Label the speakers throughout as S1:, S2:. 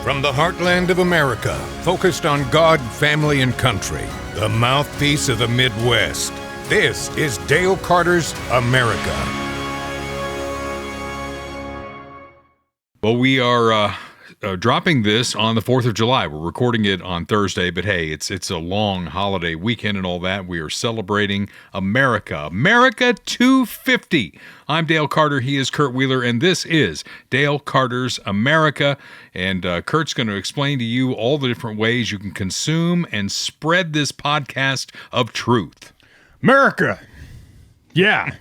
S1: From the heartland of America, focused on God, family, and country, the mouthpiece of the Midwest. This is Dale Carter's America.
S2: Well, we are dropping this on the 4th of July. We're recording it on Thursday, but hey, it's a long holiday weekend and all that. We are celebrating America. America 250. I'm Dale Carter. He is Kurt Wheeler, and this is Dale Carter's America. And Kurt's going to explain to you all the different ways you can consume and spread this podcast of truth.
S3: America. Yeah.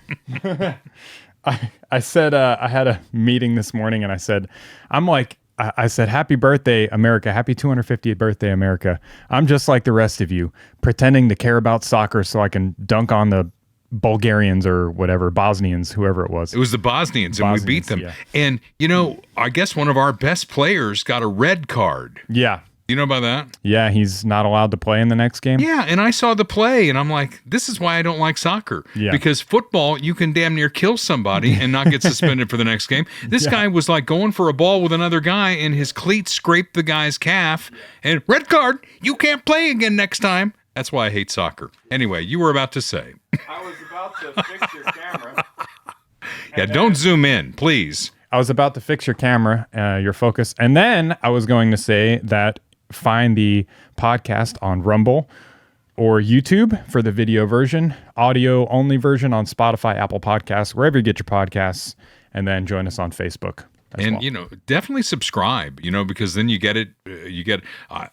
S3: I said, I had a meeting this morning and I said, I said, happy birthday, America. Happy 250th birthday, America. I'm just like the rest of you, pretending to care about soccer so I can dunk on the Bulgarians or whatever, Bosnians, whoever it was.
S2: It was the Bosnians, and we beat them. Yeah. And, I guess one of our best players got a red card.
S3: Yeah.
S2: You know about that?
S3: Yeah, he's not allowed to play in the next game.
S2: Yeah, and I saw the play, and I'm like, this is why I don't like soccer.
S3: Yeah.
S2: Because football, you can damn near kill somebody and not get suspended for the next game. This guy was like going for a ball with another guy, and his cleat scraped the guy's calf, and red card, you can't play again next time. That's why I hate soccer. Anyway, you were about to say.
S4: I was about to fix your camera.
S2: Yeah, don't zoom in, please.
S3: I was about to fix your camera, your focus, and then I was going to say that find the podcast on Rumble or YouTube for the video version, audio only version on Spotify, Apple Podcasts, wherever you get your podcasts, and then join us on Facebook.
S2: And, definitely subscribe, because then you get it.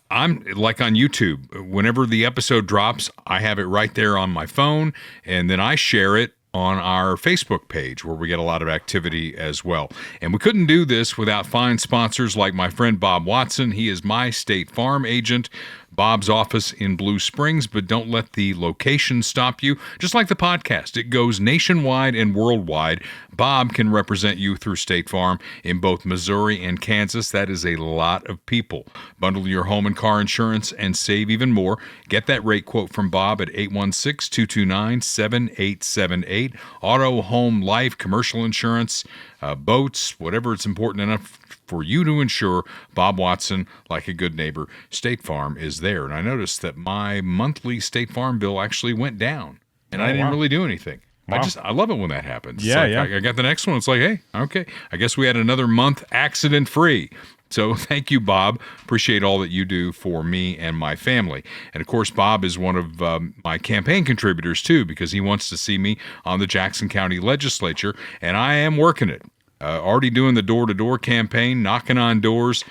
S2: I'm like on YouTube. Whenever the episode drops, I have it right there on my phone, and then I share it on our Facebook page where we get a lot of activity as well. And we couldn't do this without fine sponsors like my friend Bob Watson. He is my State Farm agent. Bob's office in Blue Springs, but don't let the location stop you. Just like the podcast, it goes nationwide and worldwide. Bob can represent you through State Farm in both Missouri and Kansas. That is a lot of people. Bundle your home and car insurance and save even more. Get that rate quote from Bob at 816-229-7878. Auto, home, life, commercial insurance, boats, whatever it's important enough for you to insure. Bob Watson, like a good neighbor, State Farm is there. And I noticed that my monthly State Farm bill actually went down, and I didn't really do anything. Wow. I love it when that happens.
S3: Yeah,
S2: I got the next one. It's like, hey, okay, I guess we had another month accident-free. So thank you, Bob. Appreciate all that you do for me and my family. And, of course, Bob is one of my campaign contributors, too, because he wants to see me on the Jackson County Legislature, and I am working it. Already doing the door-to-door campaign, knocking on doors.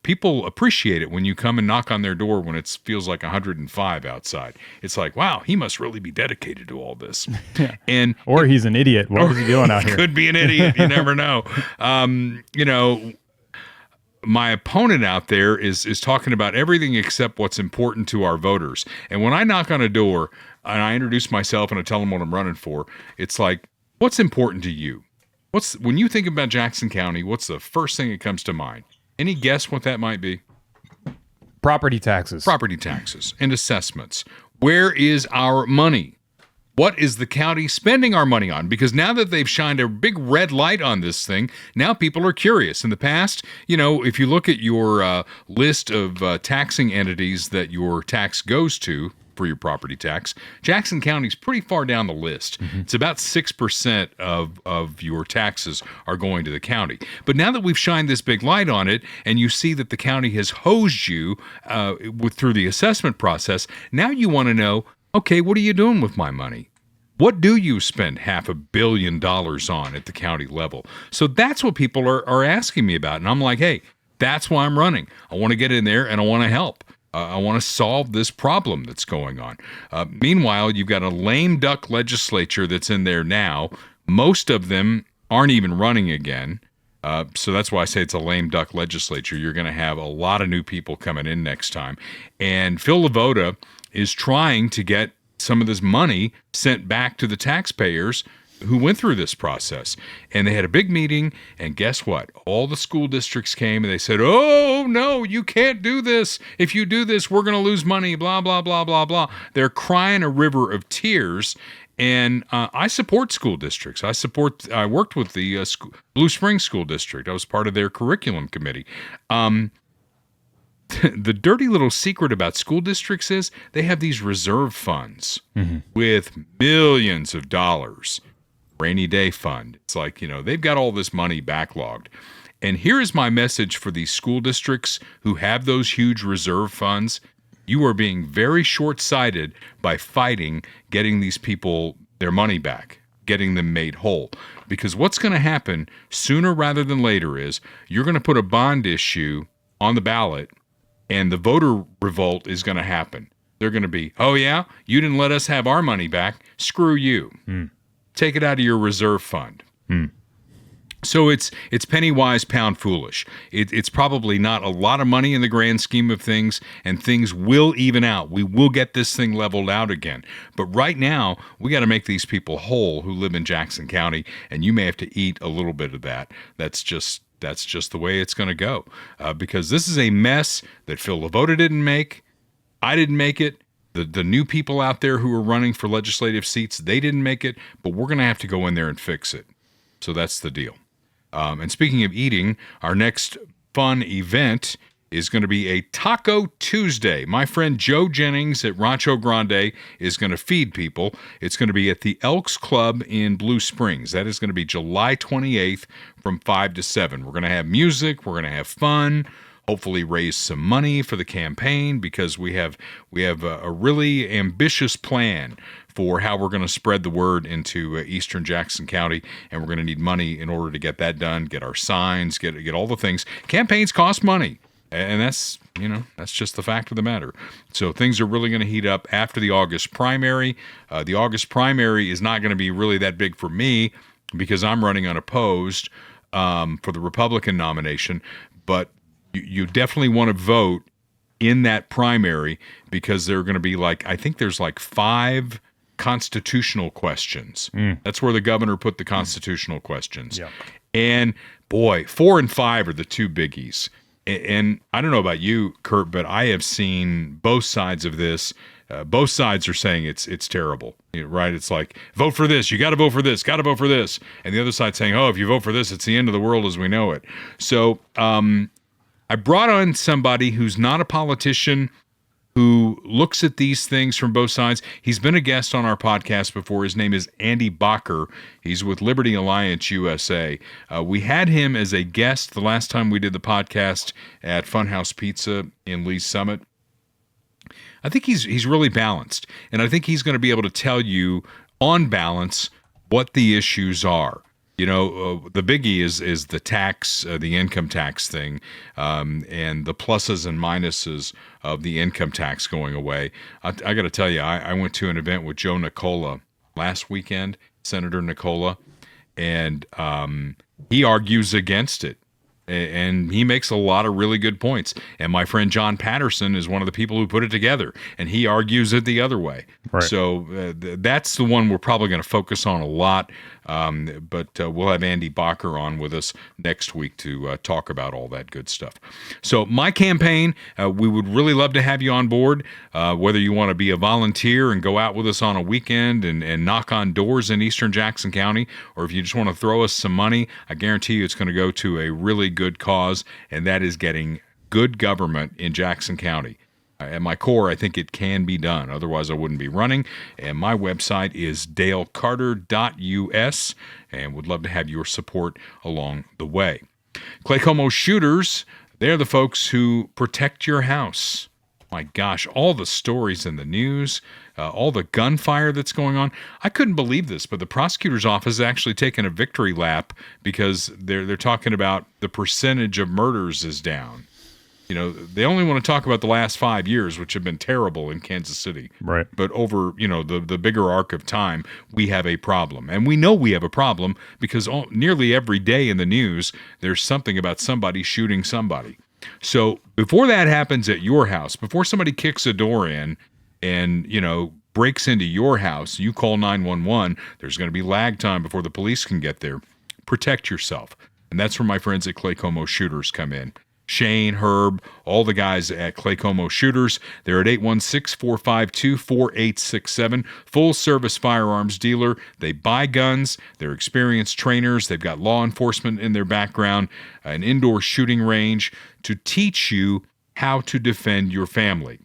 S2: People appreciate it when you come and knock on their door when it feels like 105 outside. It's like, wow, he must really be dedicated to all this.
S3: Or he's an idiot. What is he doing out here?
S2: Could be an idiot. You never know. My opponent out there is talking about everything except what's important to our voters. And when I knock on a door and I introduce myself and I tell them what I'm running for, it's like, what's important to you? When you think about Jackson County, what's the first thing that comes to mind? Any guess what that might be?
S3: Property taxes.
S2: Property taxes and assessments. Where is our money? What is the county spending our money on? Because now that they've shined a big red light on this thing, now people are curious. In the past, if you look at your list of taxing entities that your tax goes to, for your property tax, Jackson County's pretty far down the list. Mm-hmm. It's about 6% of your taxes are going to the county. But now that we've shined this big light on it, and you see that the county has hosed you through the assessment process, now you want to know, okay, what are you doing with my money? What do you spend $500 million on at the county level? So that's what people are asking me about. And I'm like, hey, that's why I'm running. I want to get in there and I want to help. I want to solve this problem that's going on. Meanwhile, you've got a lame duck legislature that's in there now. Most of them aren't even running again. So that's why I say it's a lame duck legislature. You're going to have a lot of new people coming in next time. And Phil Lavoda is trying to get some of this money sent back to the taxpayers who went through this process. And they had a big meeting, and guess what? All the school districts came and they said, oh, no, you can't do this. If you do this, we're going to lose money, blah, blah, blah, blah, blah. They're crying a river of tears. And I support school districts. I worked with the Blue Springs School District. I was part of their curriculum committee. The dirty little secret about school districts is they have these reserve funds with millions of dollars. Rainy day fund. It's like, they've got all this money backlogged. And here is my message for these school districts who have those huge reserve funds. You are being very short-sighted by fighting getting these people their money back, getting them made whole. Because what's going to happen sooner rather than later is you're going to put a bond issue on the ballot, and the voter revolt is going to happen. They're going to be, oh yeah, you didn't let us have our money back. Screw you. Take it out of your reserve fund. So it's penny wise, pound foolish. It's probably not a lot of money in the grand scheme of things, and things will even out. We will get this thing leveled out again. But right now, we got to make these people whole who live in Jackson County, and you may have to eat a little bit of that. That's just the way it's going to go, because this is a mess that Phil LaVota didn't make. I didn't make it. The new people out there who are running for legislative seats, they didn't make it, but we're going to have to go in there and fix it. So that's the deal. And speaking of eating, our next fun event is going to be a Taco Tuesday. My friend Joe Jennings at Rancho Grande is going to feed people. It's going to be at the Elks Club in Blue Springs. That is going to be July 28th from 5 to 7. We're going to have music. We're going to have fun. Hopefully raise some money for the campaign, because we have a really ambitious plan for how we're going to spread the word into eastern Jackson County, and we're going to need money in order to get that done, get our signs, get all the things. Campaigns cost money, and that's just the fact of the matter. So things are really going to heat up after the August primary. The August primary is not going to be really that big for me because I'm running unopposed for the Republican nomination, but you definitely want to vote in that primary, because they're going to be I think there's 5 constitutional questions. That's where the governor put the constitutional questions. Yep. And boy, 4 and 5 are the two biggies. And I don't know about you, Kurt, but I have seen both sides of this. Both sides are saying it's terrible, right? It's like, vote for this. You got to vote for this. Got to vote for this. And the other side saying, oh, if you vote for this, it's the end of the world as we know it. So, I brought on somebody who's not a politician, who looks at these things from both sides. He's been a guest on our podcast before. His name is Andy Bacher. He's with Liberty Alliance USA. We had him as a guest the last time we did the podcast at Funhouse Pizza in Lee's Summit. I think he's really balanced, and I think he's going to be able to tell you on balance what the issues are. The biggie is the tax, the income tax thing, and the pluses and minuses of the income tax going away. I got to tell you, I went to an event with Joe Nicola last weekend, Senator Nicola, and he argues against it. And he makes a lot of really good points. And my friend John Patterson is one of the people who put it together, and he argues it the other way. Right. So that's the one we're probably going to focus on a lot. But we'll have Andy Bacher on with us next week to talk about all that good stuff. So my campaign, we would really love to have you on board, whether you want to be a volunteer and go out with us on a weekend and knock on doors in eastern Jackson County, or if you just want to throw us some money. I guarantee you it's going to go to a really good cause, and that is getting good government in Jackson County. At my core, I think it can be done. Otherwise, I wouldn't be running. And my website is dalecarter.us, and would love to have your support along the way. Clay Como Shooters, they're the folks who protect your house. My gosh, all the stories in the news, all the gunfire that's going on. I couldn't believe this, but the prosecutor's office has actually taken a victory lap, because they're talking about the percentage of murders is down. They only want to talk about the last 5 years, which have been terrible in Kansas City. Right. But over, the bigger arc of time, we have a problem. And we know we have a problem because nearly every day in the news, there's something about somebody shooting somebody. So before that happens at your house, before somebody kicks a door in and, breaks into your house, you call 911, there's going to be lag time before the police can get there. Protect yourself. And that's where my friends at Clay Como Shooters come in. Shane, Herb, all the guys at Clay Como Shooters. They're at 816-452-4867. Full-service firearms dealer. They buy guns. They're experienced trainers. They've got law enforcement in their background, an indoor shooting range to teach you how to defend your family.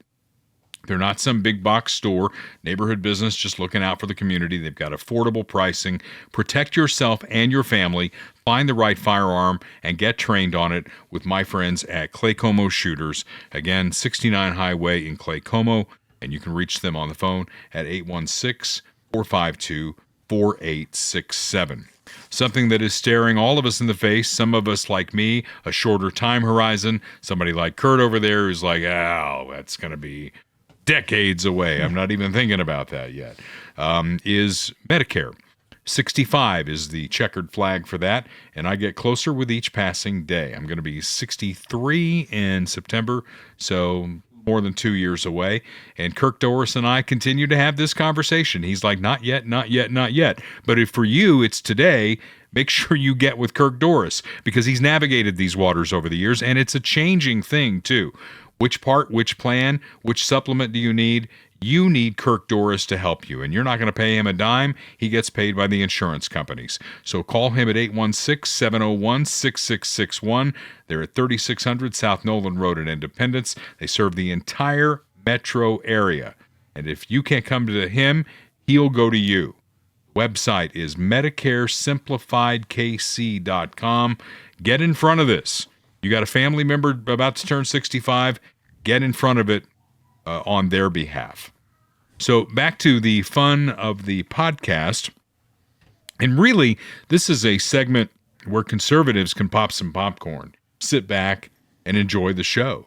S2: They're not some big box store, neighborhood business just looking out for the community. They've got affordable pricing. Protect yourself and your family. Find the right firearm and get trained on it with my friends at Clay Como Shooters. Again, 69 Highway in Clay Como, and you can reach them on the phone at 816-452-4867. Something that is staring all of us in the face, some of us like me, a shorter time horizon, somebody like Kurt over there who's like, oh, that's going to be decades away. I'm not even thinking about that yet, is Medicare. 65 is the checkered flag for that, and I get closer with each passing day. I'm going to be 63 in September, so more than 2 years away. And Kirk Doris and I continue to have this conversation. He's like, not yet, not yet, not yet. But if for you, it's today, make sure you get with Kirk Doris, because he's navigated these waters over the years, and it's a changing thing, too. Which part, which plan, which supplement do you need? You need Kirk Doris to help you, and you're not going to pay him a dime. He gets paid by the insurance companies. So call him at 816-701-6661. They're at 3600 South Nolan Road in Independence. They serve the entire metro area. And if you can't come to him, he'll go to you. Website is MedicareSimplifiedKC.com. Get in front of this. You got a family member about to turn 65, get in front of it on their behalf. So back to the fun of the podcast. And really, this is a segment where conservatives can pop some popcorn, sit back, and enjoy the show,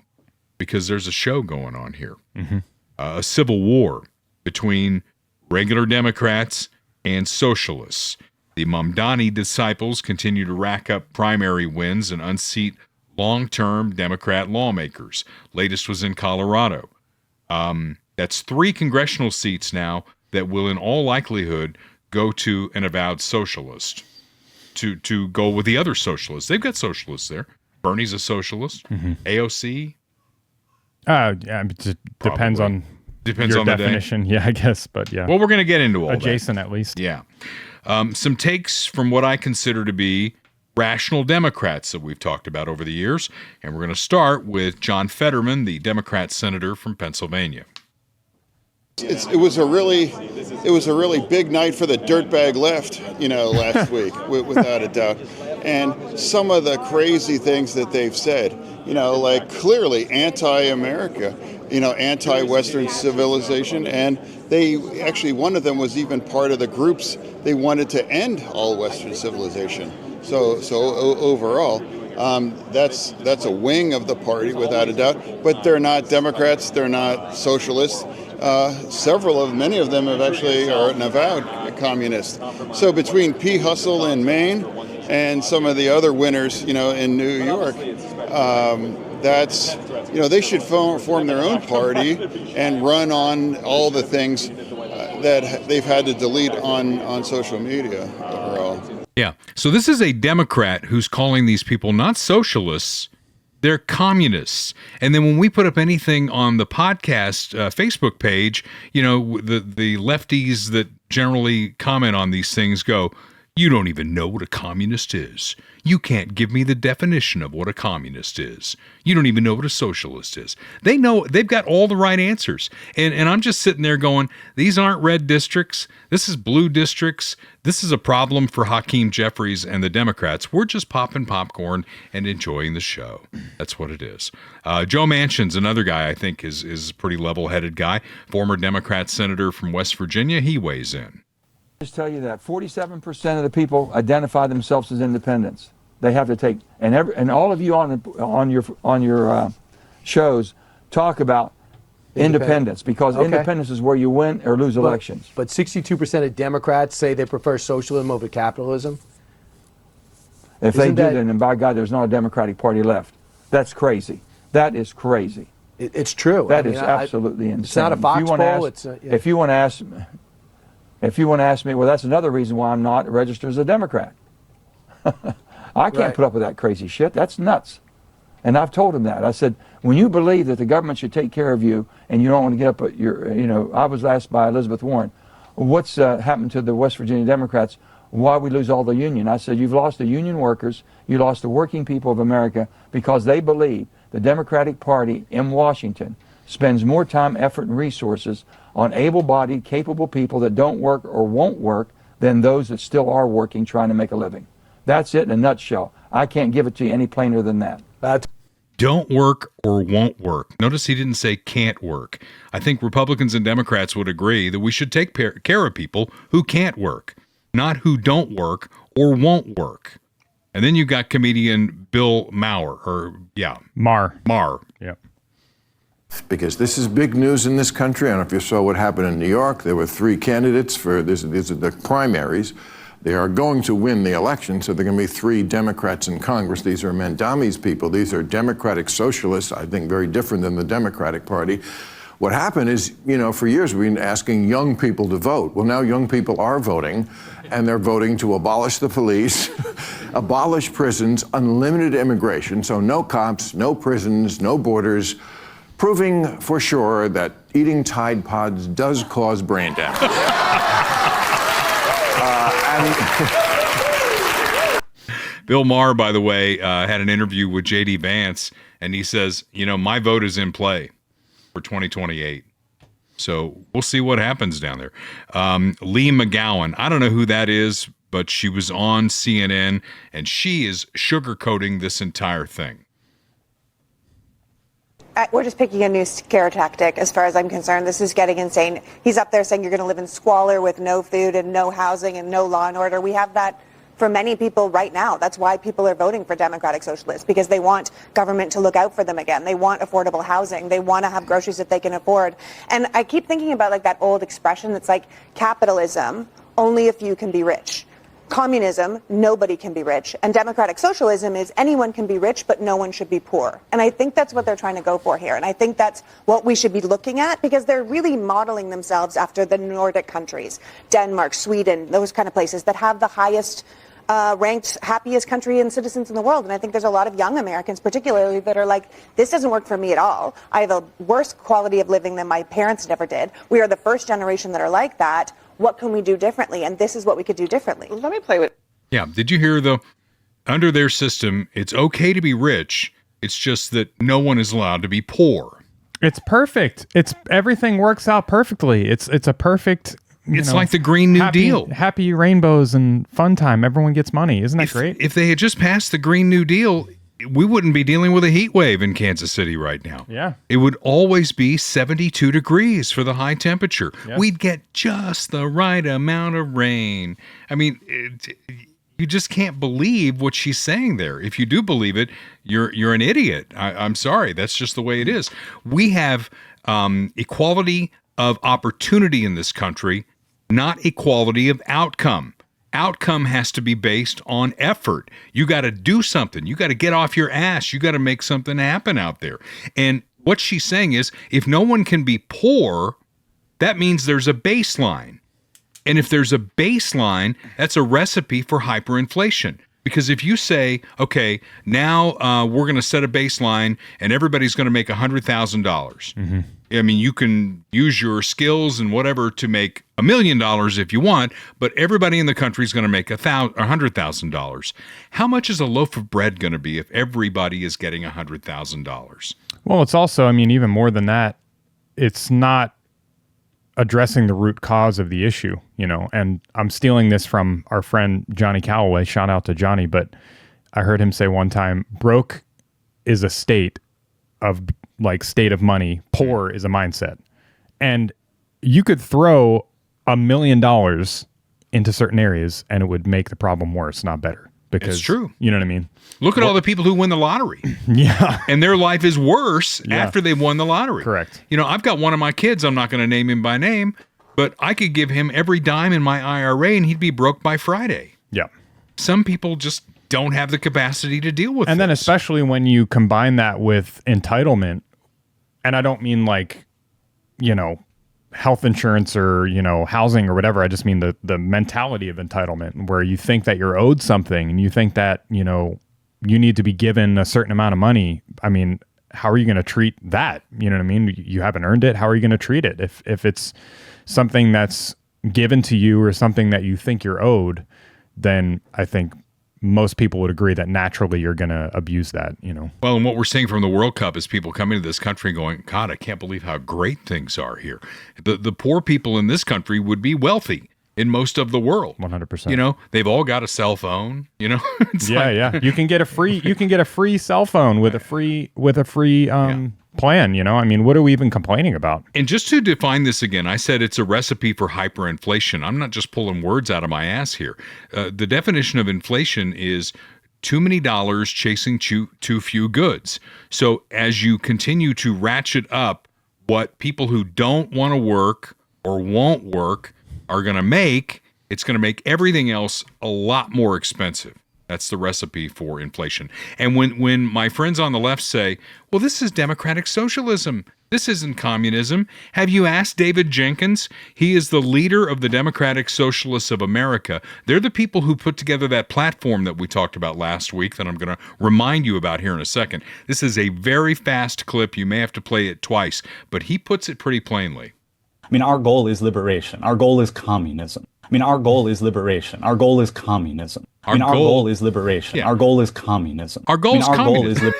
S2: because there's a show going on here. Mm-hmm. A civil war between regular Democrats and socialists. The Mamdani disciples continue to rack up primary wins and unseat long-term Democrat lawmakers. Latest was in Colorado. That's 3 congressional seats now that will in all likelihood go to an avowed socialist, to go with the other socialists. They've got socialists there. Bernie's a socialist. Mm-hmm. AOC?
S3: Yeah, it depends on your definition. Yeah, I guess, but yeah.
S2: Well, we're going to get into all
S3: adjacent
S2: that.
S3: At least.
S2: Yeah. Some takes from what I consider to be rational Democrats that we've talked about over the years. And we're going to start with John Fetterman, the Democrat senator from Pennsylvania.
S5: It was a really big night for the dirtbag left, last week, without a doubt. And some of the crazy things that they've said, like clearly anti-America, anti-Western civilization. And they actually, one of them was even part of the groups, they wanted to end all Western civilization. So overall, that's a wing of the party without a doubt. But they're not Democrats. They're not socialists. Many of them are an avowed communist. So between P. Hustle in Maine and some of the other winners, in New York, they should form their own party and run on all the things that they've had to delete on social media overall.
S2: Yeah. So this is a Democrat who's calling these people not socialists, they're communists. And then when we put up anything on the podcast Facebook page, the lefties that generally comment on these things go, "You don't even know what a communist is. You can't give me the definition of what a communist is. You don't even know what a socialist is." They know, they've got all the right answers. And I'm just sitting there going, these aren't red districts. This is blue districts. This is a problem for Hakeem Jeffries and the Democrats. We're just popping popcorn and enjoying the show. That's what it is. Joe Manchin's another guy I think is a pretty level-headed guy. Former Democrat senator from West Virginia. He weighs in.
S6: Just tell you that 47% of the people identify themselves as independents. They have to take, and all of you on your shows talk about independence, because independence is where you win or lose elections.
S7: But 62% of Democrats say they prefer socialism over capitalism.
S6: If they do, then by God, there's not a Democratic Party left. That's crazy. That is crazy.
S7: It's true.
S6: That is absolutely insane.
S7: It's not a Fox poll.
S6: If you want to ask me, well, that's another reason why I'm not registered as a Democrat. I can't put up with that crazy shit. That's nuts. And I've told them that. I said, when you believe that the government should take care of you and you don't want to get up at your, I was asked by Elizabeth Warren, what's happened to the West Virginia Democrats? Why we lose all the union? I said, you've lost the union workers, you lost the working people of America because they believe the Democratic Party in Washington spends more time, effort, and resources on able-bodied, capable people that don't work or won't work than those that still are working, trying to make a living. That's it in a nutshell. I can't give it to you any plainer than that.
S2: Don't work or won't work. Notice he didn't say can't work. I think Republicans and Democrats would agree that we should take care of people who can't work, not who don't work or won't work. And then you got comedian Bill Maher. Maher.
S3: Yeah.
S8: Because this is big news in this country. I don't know if you saw what happened in New York. There were 3 candidates for this. These are the primaries. They are going to win the election, so there are going to be 3 Democrats in Congress. These are Mandami's people. These are Democratic socialists, I think very different than the Democratic Party. What happened is, for years we've been asking young people to vote. Well, now young people are voting, and they're voting to abolish the police, abolish prisons, unlimited immigration, so no cops, no prisons, no borders, proving for sure that eating Tide Pods does cause brain damage.
S2: Bill Maher, by the way, had an interview with J.D. Vance, and he says, my vote is in play for 2028. So we'll see what happens down there. Lee McGowan, I don't know who that is, but she was on CNN, and she is sugarcoating this entire thing.
S9: We're just picking a new scare tactic as far as I'm concerned. This is getting insane. He's up there saying you're going to live in squalor with no food and no housing and no law and order. We have that for many people right now. That's why people are voting for Democratic Socialists, because they want government to look out for them again. They want affordable housing. They want to have groceries that they can afford. And I keep thinking about like that old expression that's like capitalism, only a few can be rich. Communism, nobody can be rich. And democratic socialism is anyone can be rich, but no one should be poor. And I think that's what they're trying to go for here. And I think that's what we should be looking at, because they're really modeling themselves after the Nordic countries, Denmark, Sweden, those kind of places that have the highest ranked happiest country and citizens in the world. And I think there's a lot of young Americans particularly that are like, this doesn't work for me at all. I have a worse quality of living than my parents never did. We are the first generation that are like that. What can we do differently? And this is what we could do differently.
S7: Let me play with.
S2: Yeah. Did you hear, though? Under their system, it's okay to be rich. It's just that no one is allowed to be poor.
S3: It's perfect. It's everything works out perfectly. It's a perfect.
S2: It's like the Green New Deal.
S3: Happy rainbows and fun time. Everyone gets money. Isn't that great?
S2: If they had just passed the Green New Deal, we wouldn't be dealing with a heat wave in Kansas City right now.
S3: Yeah.
S2: It would always be 72 degrees for the high temperature.
S3: Yeah.
S2: We'd get just the right amount of rain. I mean, you just can't believe what she's saying there. If you do believe it, you're an idiot. I'm sorry. That's just the way it is. We have equality of opportunity in this country, not equality of outcome. Outcome has to be based on effort. You got to do something. You got to get off your ass. You got to make something happen out there. And what she's saying is, if no one can be poor, that means there's a baseline. And if there's a baseline, that's a recipe for hyperinflation. Because if you say, okay, now we're going to set a baseline and everybody's going to make $100,000. Mm-hmm. I mean, you can use your skills and whatever to make $1 million if you want, but everybody in the country is going to make $100,000. How much is a loaf of bread going to be if everybody is getting $100,000?
S3: Well, it's also, I mean, even more than that, it's not addressing the root cause of the issue, and I'm stealing this from our friend Johnny Calloway. Shout out to Johnny, but I heard him say one time, broke is a state of money, poor is a mindset. And you could throw $1 million into certain areas and it would make the problem worse, not better. Because
S2: it's true.
S3: You know what I mean?
S2: Look at all the people who win the lottery.
S3: Yeah.
S2: And their life is worse after they've won the lottery.
S3: Correct.
S2: I've got one of my kids, I'm not going to name him by name, but I could give him every dime in my IRA and he'd be broke by Friday.
S3: Yeah.
S2: Some people just don't have the capacity to deal with
S3: And then especially when you combine that with entitlement, and I don't mean health insurance or, housing or whatever. I just mean the mentality of entitlement, where you think that you're owed something and you think that, you need to be given a certain amount of money. I mean, how are you going to treat that? You know what I mean? You haven't earned it. How are you going to treat it? If it's something that's given to you or something that you think you're owed, then I think most people would agree that naturally you're going to abuse that, you know?
S2: Well, and what we're seeing from the World Cup is people coming to this country going, God, I can't believe how great things are here. The poor people in this country would be wealthy in most of the world.
S3: 100%.
S2: You know, they've all got a cell phone, you know?
S3: Yeah. You can get a free cell phone with a free plan, you know? I mean, what are we even complaining about?
S2: And just to define this again, I said it's a recipe for hyperinflation. I'm not just pulling words out of my ass here. The definition of inflation is too many dollars chasing too few goods. So as you continue to ratchet up what people who don't want to work or won't work are going to make, it's going to make everything else a lot more expensive. That's the recipe for inflation. And when my friends on the left say, well, this is democratic socialism, this isn't communism, have you asked David Jenkins? He is the leader of the Democratic Socialists of America. They're the people who put together that platform that we talked about last week that I'm going to remind you about here in a second. This is a very fast clip. You may have to play it twice, but he puts it pretty plainly.
S10: I mean, our goal is liberation. Our goal is communism. I mean, our goal is liberation. Our goal is communism. I mean, our goal is liberation. Yeah. Our goal is communism.
S2: Our goal is communism.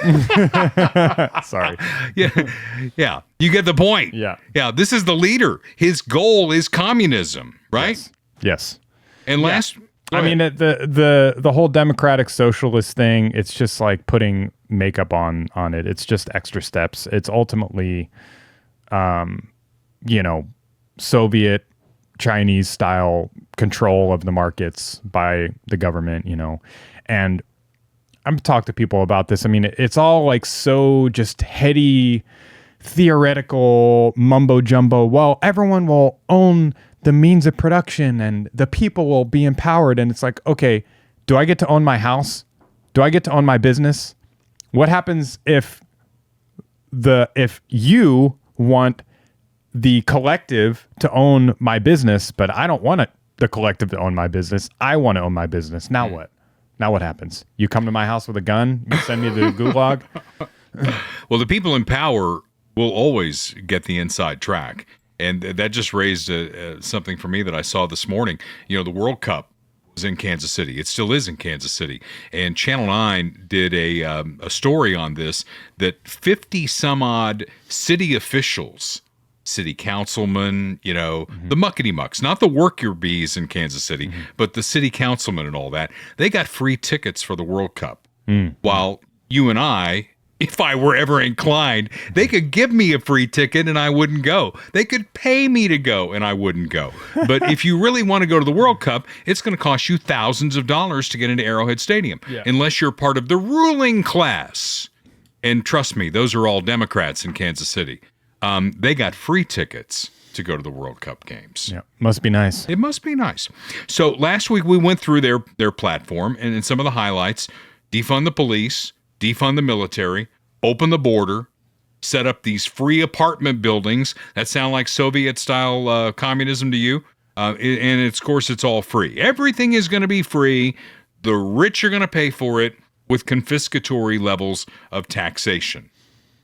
S3: Sorry.
S2: Yeah. You get the point.
S3: Yeah.
S2: This is the leader. His goal is communism, right?
S3: Yes.
S2: And
S3: I mean, the whole democratic socialist thing, it's just like putting makeup on it. It's just extra steps. It's ultimately, Soviet, Chinese style control of the markets by the government, and I'm talking to people about this. I mean, it's all like so just heady, theoretical mumbo jumbo. Well, everyone will own the means of production and the people will be empowered. And it's like, okay, do I get to own my house? Do I get to own my business? What happens if you want the collective to own my business, but I don't want the collective to own my business. I want to own my business. Now what? Now what happens? You come to my house with a gun? You send me to the gulag?
S2: Well, the people in power will always get the inside track. And that just raised something for me that I saw this morning. The World Cup was in Kansas City. It still is in Kansas City. And Channel 9 did a story on this, that 50 some odd city officials, city councilmen, the muckety mucks, not the worker bees in Kansas City, but the city councilmen and all that, they got free tickets for the World Cup. While you and I, if I were ever inclined, they could give me a free ticket and I wouldn't go. They could pay me to go and I wouldn't go. But if you really want to go to the World Cup, it's going to cost you thousands of dollars to get into Arrowhead Stadium, unless you're part of the ruling class. And trust me, those are all Democrats in Kansas City. They got free tickets to go to the World Cup games.
S3: Yeah, must be nice.
S2: It must be nice. So last week we went through their platform, and in some of the highlights: defund the police, defund the military, open the border, set up these free apartment buildings that sound like Soviet-style communism to you, and of course it's all free. Everything is going to be free. The rich are going to pay for it with confiscatory levels of taxation.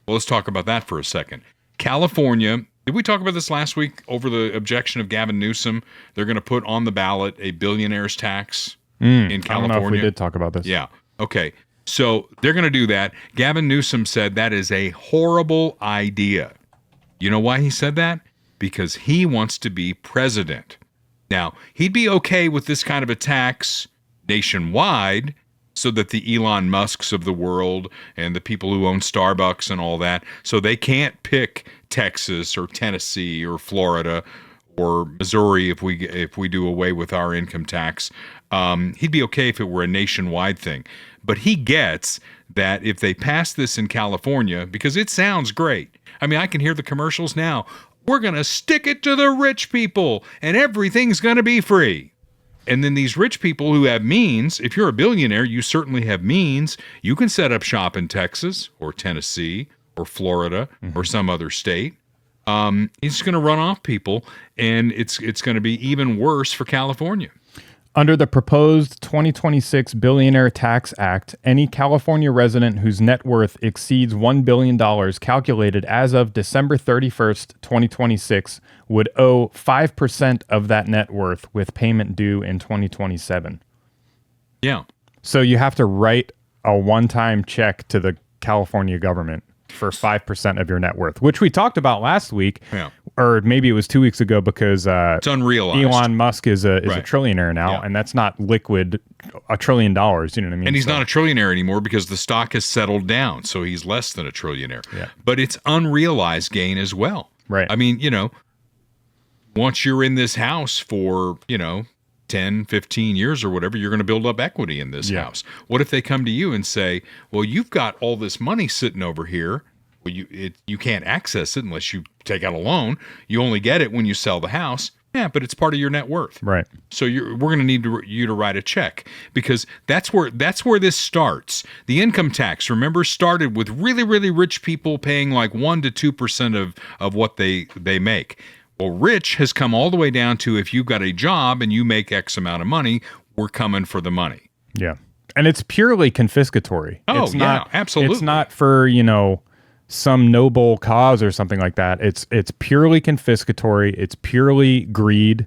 S2: Well, let's talk about that for a second. California, did we talk about this last week over the objection of Gavin Newsom? They're going to put on the ballot a billionaire's tax in California.
S3: I don't know if we did talk about this.
S2: Yeah. Okay. So they're going to do that. Gavin Newsom said that is a horrible idea. You know why he said that? Because he wants to be president. Now, he'd be okay with this kind of a tax nationwide, so that the Elon Musks of the world and the people who own Starbucks and all that, so they can't pick Texas or Tennessee or Florida or Missouri if we do away with our income tax. He'd be okay if it were a nationwide thing. But he gets that if they pass this in California, because it sounds great. I mean, I can hear the commercials now. We're going to stick it to the rich people and everything's going to be free. And then these rich people who have means, if you're a billionaire, you certainly have means. You can set up shop in Texas or Tennessee or Florida or some other state. It's going to run off people, and it's going to be even worse for California.
S3: Under the proposed 2026 Billionaire Tax Act, any California resident whose net worth exceeds $1 billion calculated as of December 31st, 2026 would owe 5% of that net worth with payment due in 2027.
S2: Yeah.
S3: So you have to write a one-time check to the California government for 5% of your net worth, which we talked about last week, or maybe it was 2 weeks ago, because
S2: it's unrealized.
S3: Elon Musk is a trillionaire now, and that's not liquid $1 trillion. You know what I mean?
S2: And he's not a trillionaire anymore because the stock has settled down, so he's less than a trillionaire.
S3: Yeah.
S2: But it's unrealized gain as well.
S3: Right.
S2: I mean, once you're in this house for 10, 15 years or whatever, you're going to build up equity in this house. What if they come to you and say, well, you've got all this money sitting over here. Well, you can't access it unless you take out a loan. You only get it when you sell the house. Yeah, but it's part of your net worth.
S3: Right.
S2: So we're going to need you to write a check, because that's where this starts. The income tax, remember, started with really, really rich people paying like 1 to 2% of what they make. Well, rich has come all the way down to, if you've got a job and you make X amount of money, we're coming for the money.
S3: Yeah. And it's purely confiscatory.
S2: Oh,
S3: it's
S2: absolutely.
S3: It's not for, some noble cause or something like that. It's purely confiscatory. It's purely greed.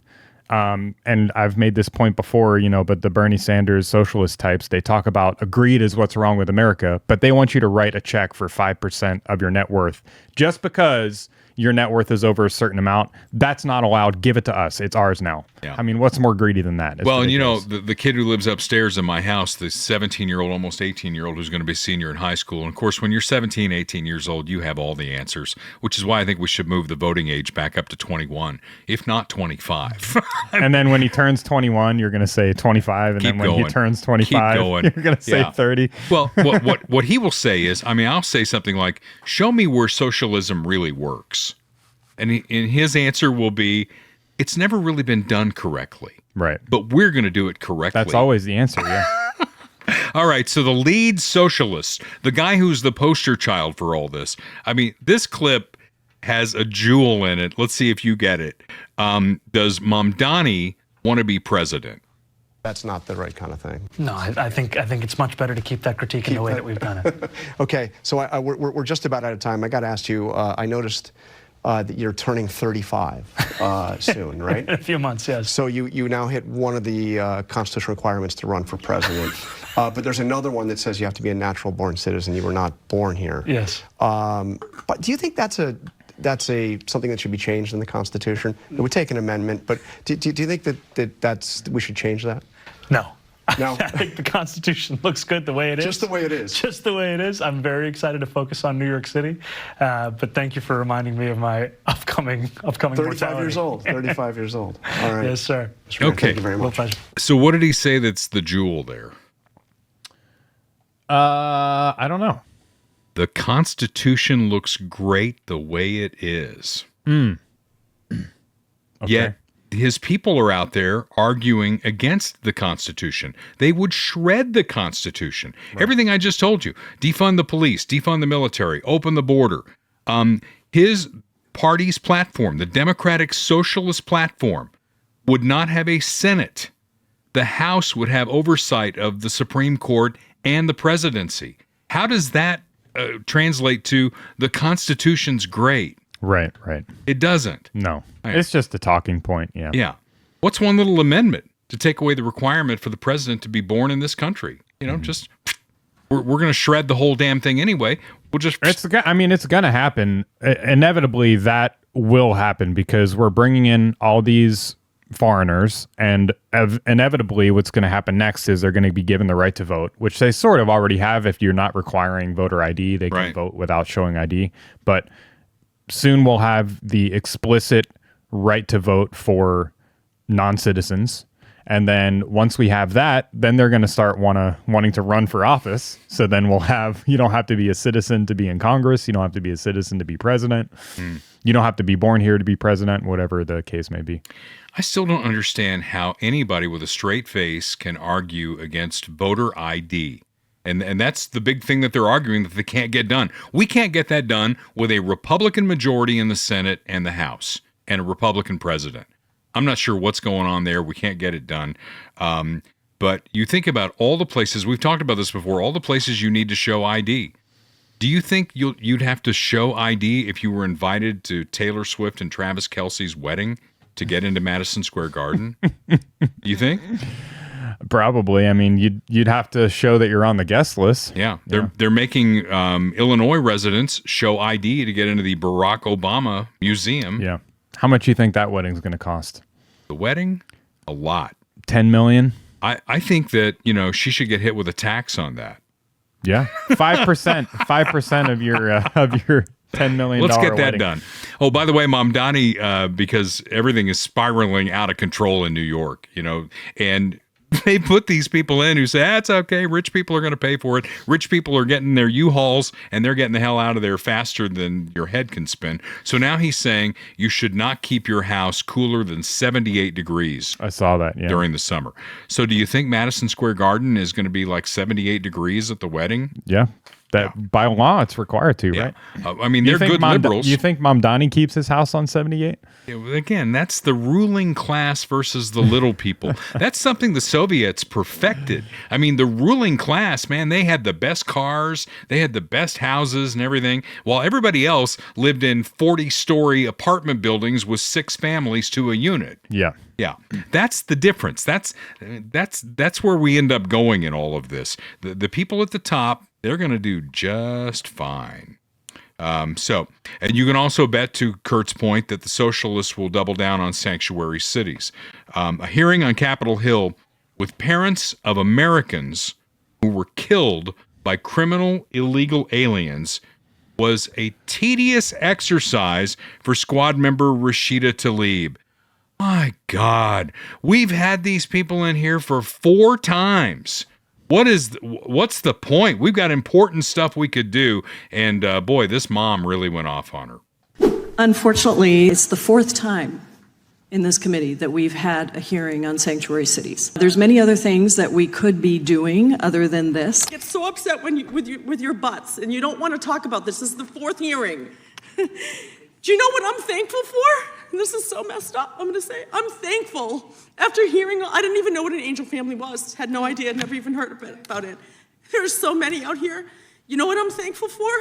S3: And I've made this point before, but the Bernie Sanders socialist types, they talk about greed is what's wrong with America, but they want you to write a check for 5% of your net worth just because your net worth is over a certain amount. That's not allowed. Give it to us. It's ours now. Yeah. I mean, what's more greedy than that?
S2: Well, and the kid who lives upstairs in my house, the 17-year-old, almost 18-year-old, who's going to be a senior in high school. And of course, when you're 17, 18 years old, you have all the answers, which is why I think we should move the voting age back up to 21, if not 25.
S3: And then when he turns 21, you're going to say 25. And then when he turns 25, you're going to say 30.
S2: Well, what he will say is, I'll say something like, show me where socialism really works. And his answer will be, it's never really been done correctly.
S3: Right.
S2: But we're going to do it correctly.
S3: That's always the answer, yeah.
S2: All right, so the lead socialist, the guy who's the poster child for all this. This clip has a jewel in it. Let's see if you get it. Does Mamdani want to be president?
S11: That's not the right kind of thing.
S12: No, I think it's much better to keep that critique in the way that we've done it.
S11: Okay, so we're just about out of time. I got to ask you, I noticed that you're turning 35 soon, right?
S12: In a few months, yes.
S11: So you now hit one of the constitutional requirements to run for president. But there's another one that says you have to be a natural-born citizen. You were not born here.
S12: Yes.
S11: But do you think that's something that should be changed in the Constitution? It would take an amendment, but do you think that we should change that?
S12: No.
S11: No.
S12: I think the Constitution looks good the way it is.
S11: Just the way it is.
S12: Just the way it is. I'm very excited to focus on New York City. But thank you for reminding me of my upcoming
S11: 35
S12: mortality.
S11: years old. 35 years old. All right.
S12: Yes, sir.
S2: Okay.
S11: Thank you very much.
S12: Pleasure.
S2: So what did he say that's the jewel there?
S3: I don't know.
S2: The Constitution looks great the way it is.
S3: Okay.
S2: Yet his people are out there arguing against the Constitution. They would shred the Constitution. Right. Everything I just told you. Defund the police, defund the military, open the border. His party's platform, the Democratic Socialist platform, would not have a Senate. The House would have oversight of the Supreme Court and the presidency. How does that translate to the Constitution's great?
S3: Right.
S2: It doesn't.
S3: No. It's just a talking point, yeah.
S2: Yeah. What's one little amendment to take away the requirement for the president to be born in this country? Just we're going to shred the whole damn thing anyway. We'll just
S3: it's going to happen. Inevitably that will happen because we're bringing in all these foreigners, and inevitably what's going to happen next is they're going to be given the right to vote, which they sort of already have. If you're not requiring voter ID, they can vote without showing ID. But soon we'll have the explicit right to vote for non-citizens. And then once we have that, then they're going to start wanting to run for office. So then we'll have, you don't have to be a citizen to be in Congress. You don't have to be a citizen to be president. You don't have to be born here to be president, whatever the case may be.
S2: I still don't understand how anybody with a straight face can argue against voter ID. And that's the big thing that they're arguing that they can't get done. We can't get that done with a Republican majority in the Senate and the House and a Republican president. I'm not sure what's going on there. We can't get it done. But you think about all the places, we've talked about this before, all the places you need to show ID. Do you think you'd have to show ID if you were invited to Taylor Swift and Travis Kelce's wedding to get into Madison Square Garden? You think?
S3: Probably. I mean, you'd have to show that you're on the guest list.
S2: Yeah, they're making Illinois residents show ID to get into the Barack Obama Museum.
S3: Yeah. How much do you think that wedding's going to cost?
S2: The wedding? A lot.
S3: 10 million?
S2: I think that, she should get hit with a tax on that.
S3: Yeah. 5%. 5% of your $10 million.
S2: Let's get that
S3: wedding.
S2: done. Oh, by the way, Mom Donnie, because everything is spiraling out of control in New York, and they put these people in who say, that's okay. Rich people are going to pay for it. Rich people are getting their U-Hauls and they're getting the hell out of there faster than your head can spin. So now he's saying you should not keep your house cooler than 78 degrees.
S3: I saw that, yeah.
S2: During the summer. So do you think Madison Square Garden is going to be like 78 degrees at the wedding?
S3: Yeah. By law, it's required to, right?
S2: I mean, they're good liberals.
S3: You think Mamdani keeps his house on 78?
S2: Again, that's the ruling class versus the little people. That's something the Soviets perfected. I mean, the ruling class, man, they had the best cars, they had the best houses and everything, while everybody else lived in 40-story apartment buildings with 6 families to a unit.
S3: Yeah.
S2: Yeah, that's the difference. That's where we end up going in all of this. The people at the top, they're going to do just fine. And you can also bet, to Kurt's point, that the socialists will double down on sanctuary cities. A hearing on Capitol Hill with parents of Americans who were killed by criminal illegal aliens was a tedious exercise for squad member Rashida Tlaib. My God, we've had these people in here for 4 times. What's the point? We've got important stuff we could do. And boy, this mom really went off on her.
S13: Unfortunately, it's the 4th time in this committee that we've had a hearing on sanctuary cities. There's many other things that we could be doing other than this.
S14: I get so upset with your butts, and you don't want to talk about this. This is the 4th hearing. Do you know what I'm thankful for? And this is so messed up, I'm going to say. I'm thankful. After hearing, I didn't even know what an angel family was. Had no idea, never even heard about it. There's so many out here. You know what I'm thankful for?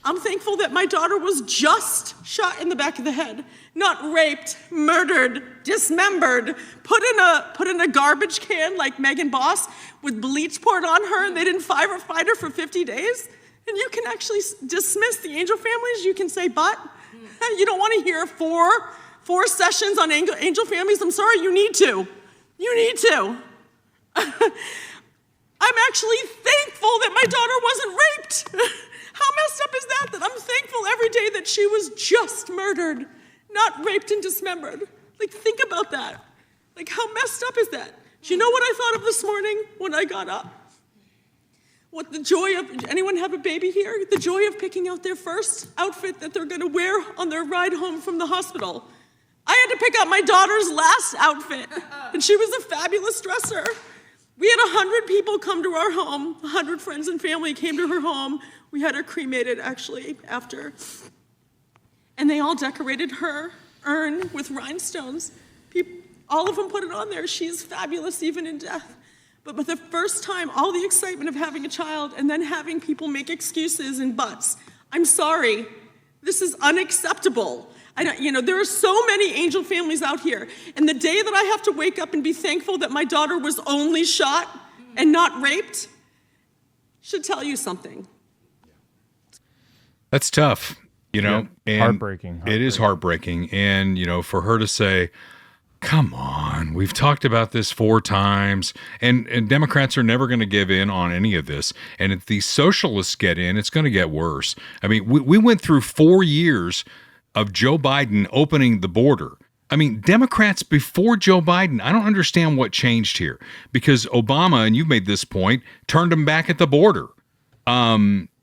S14: I'm thankful that my daughter was just shot in the back of the head. Not raped, murdered, dismembered, put in a garbage can like Megan Boss with bleach poured on her, and they didn't fight her for 50 days. And you can actually dismiss the angel families. You can say, but you don't want to hear four sessions on angel families. I'm sorry, you need to. You need to. I'm actually thankful that my daughter wasn't raped. How messed up is that? That I'm thankful every day that she was just murdered, not raped and dismembered. Like, think about that. Like, how messed up is that? Do you know what I thought of this morning when I got up? What the joy of, anyone have a baby here? The joy of picking out their first outfit that they're gonna wear on their ride home from the hospital. I had to pick out my daughter's last outfit, and she was a fabulous dresser. We had 100 people come to our home, 100 friends and family came to her home. We had her cremated, actually, after. And they all decorated her urn with rhinestones. All of them put it on there. She's fabulous, even in death. But for the first time, all the excitement of having a child and then having people make excuses and buts. I'm sorry, this is unacceptable. There are so many angel families out here. And the day that I have to wake up and be thankful that my daughter was only shot and not raped should tell you something.
S2: That's tough, and
S3: heartbreaking.
S2: It is heartbreaking. And, for her to say, come on, we've talked about this 4 times, and Democrats are never going to give in on any of this. And if these socialists get in, it's going to get worse. I mean, we went through 4 years of Joe Biden opening the border. I mean, Democrats before Joe Biden, I don't understand what changed here, because Obama, and you've made this point, turned them back at the border.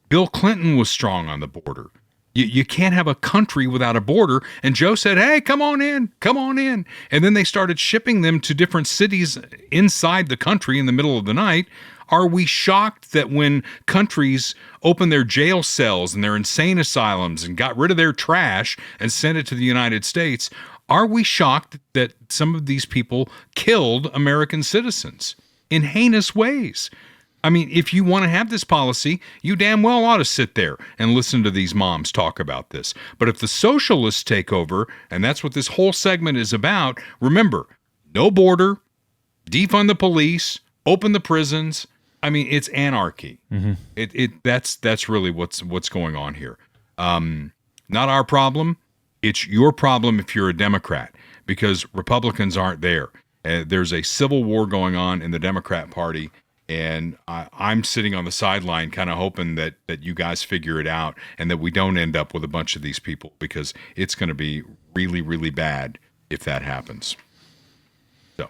S2: Bill Clinton was strong on the border. You can't have a country without a border. And Joe said, hey, come on in. And then they started shipping them to different cities inside the country in the middle of the night. Are we shocked that when countries opened their jail cells and their insane asylums and got rid of their trash and sent it to the United States, Are we shocked that some of these people killed American citizens in heinous ways? I mean, if you want to have this policy, you damn well ought to sit there and listen to these moms talk about this. But if the socialists take over, and that's what this whole segment is about, remember, no border, defund the police, open the prisons. I mean, it's anarchy. That's really what's going on here. Not our problem. It's your problem if you're a Democrat, because Republicans aren't there. There's a civil war going on in the Democrat Party. And I'm sitting on the sideline kind of hoping that you guys figure it out and that we don't end up with a bunch of these people, because it's going to be really, really bad if that happens. So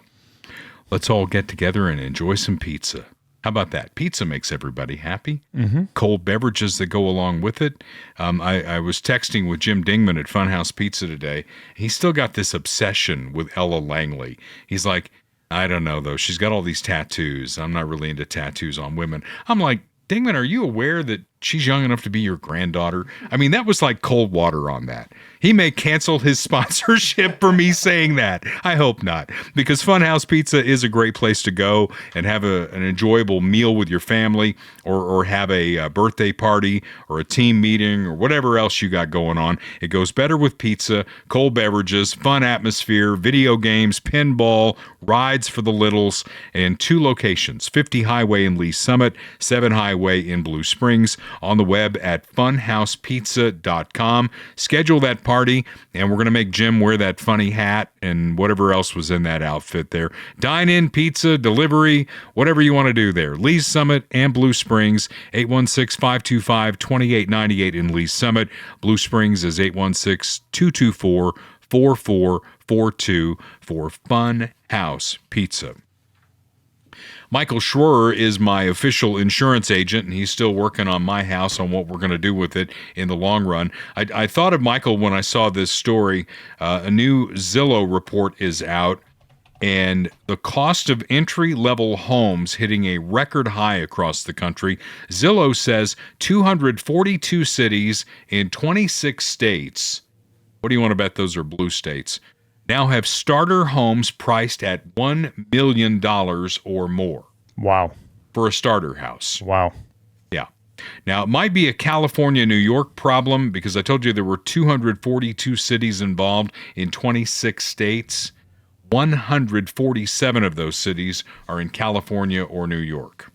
S2: let's all get together and enjoy some pizza. How about that? Pizza makes everybody happy. Cold beverages that go along with it. I was texting with Jim Dingman at Funhouse Pizza today. He's still got this obsession with Ella Langley. He's like, I don't know, though. She's got all these tattoos. I'm not really into tattoos on women. I'm like, Dingman, are you aware that she's young enough to be your granddaughter? I mean, that was like cold water on that. He may cancel his sponsorship for me saying that. I hope not, because Funhouse Pizza is a great place to go and have an enjoyable meal with your family, or have a birthday party or a team meeting or whatever else you got going on. It goes better with pizza, cold beverages, fun atmosphere, video games, pinball, rides for the littles, and 2 locations, 50 Highway in Lee Summit, 7 Highway in Blue Springs, on the web at funhousepizza.com. Schedule that party, and we're going to make Jim wear that funny hat and whatever else was in that outfit there. Dine-in, pizza, delivery, whatever you want to do there. Lee Summit and Blue Springs, 816-525-2898 in Lee Summit. Blue Springs is 816-224-4442 for Funhouse Pizza. Michael Schroer is my official insurance agent, and he's still working on my house on what we're going to do with it in the long run. I thought of Michael when I saw this story. A new Zillow report is out, and the cost of entry-level homes hitting a record high across the country. Zillow says 242 cities in 26 states. What do you want to bet those are blue states? Now have starter homes priced at $1 million or more.
S3: Wow.
S2: For a starter house.
S3: Wow.
S2: Yeah. Now, it might be a California, New York problem, because I told you there were 242 cities involved in 26 states. 147 of those cities are in California or New York.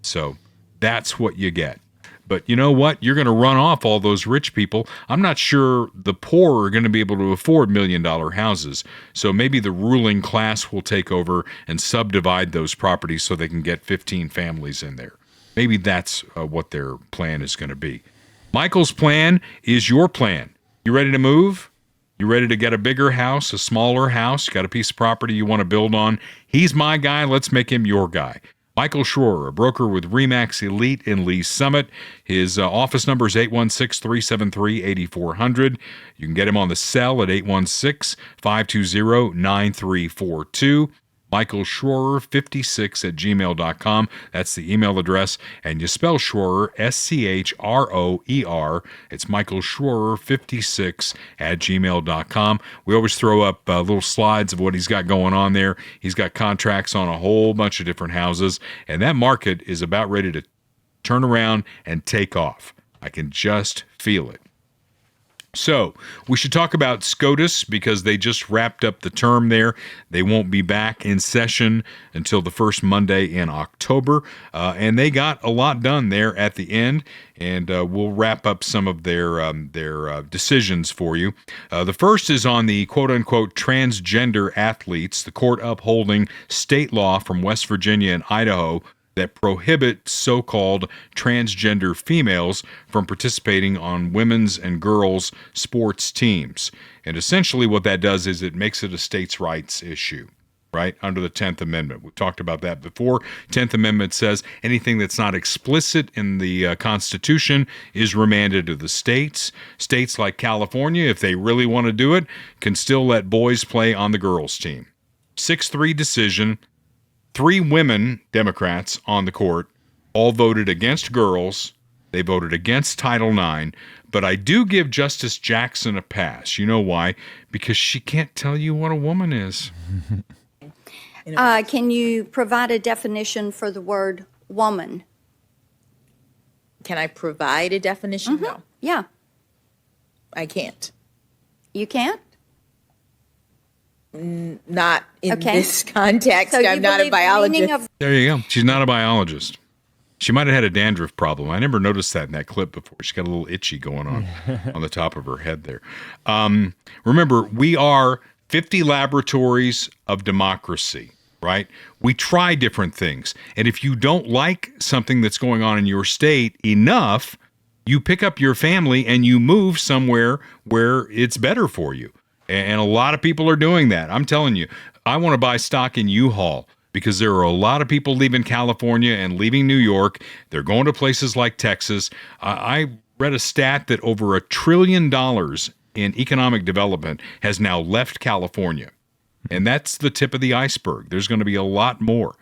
S2: So that's what you get. But you know what? You're going to run off all those rich people. I'm not sure the poor are going to be able to afford $1 million houses. So maybe the ruling class will take over and subdivide those properties so they can get 15 families in there. Maybe that's what their plan is going to be. Michael's plan is your plan. You ready to move? You ready to get a bigger house, a smaller house? You got a piece of property you want to build on? He's my guy. Let's make him your guy. Michael Schroer, a broker with RE/MAX Elite in Lee Summit. His office number is 816-373-8400. You can get him on the cell at 816-520-9342. Michael Schroer 56 at gmail.com. That's the email address. And you spell Schroer, S-C-H-R-O-E-R. It's Michael Schroer 56 at gmail.com. We always throw up little slides of what he's got going on there. He's got contracts on a whole bunch of different houses, and that market is about ready to turn around and take off. I can just feel it. So we should talk about SCOTUS, because they just wrapped up the term there. They won't be back in session until the first Monday in October, and they got a lot done there at the end, and we'll wrap up some of their decisions for you. The first is on the quote-unquote transgender athletes, the court upholding state law from West Virginia and Idaho that prohibit so-called transgender females from participating on women's and girls' sports teams. And essentially what that does is it makes it a states' rights issue, right, under the 10th Amendment. We've talked about that before. 10th Amendment says anything that's not explicit in the Constitution is remanded to the states. States like California, if they really want to do it, can still let boys play on the girls' team. 6-3 decision. 3 women Democrats on the court all voted against girls They voted against Title IX, but I do give Justice Jackson a pass. You know why? Because she can't tell you what a woman is.
S15: Can you provide a definition for the word woman?
S16: Can I provide a definition?
S15: Mm-hmm.
S16: No.
S15: Yeah.
S16: I can't.
S15: You can't?
S16: Not in this context.
S15: So
S16: I'm not a biologist.
S2: There you go. She's not a biologist. She might have had a dandruff problem. I never noticed that in that clip before. She's got a little itchy going on the top of her head there. Remember, we are 50 laboratories of democracy, right? We try different things. And if you don't like something that's going on in your state enough, you pick up your family and you move somewhere where it's better for you. And a lot of people are doing that. I'm telling you, I want to buy stock in U-Haul because there are a lot of people leaving California and leaving New York. They're going to places like Texas. I read a stat that over $1 trillion in economic development has now left California. And that's the tip of the iceberg. There's going to be a lot more.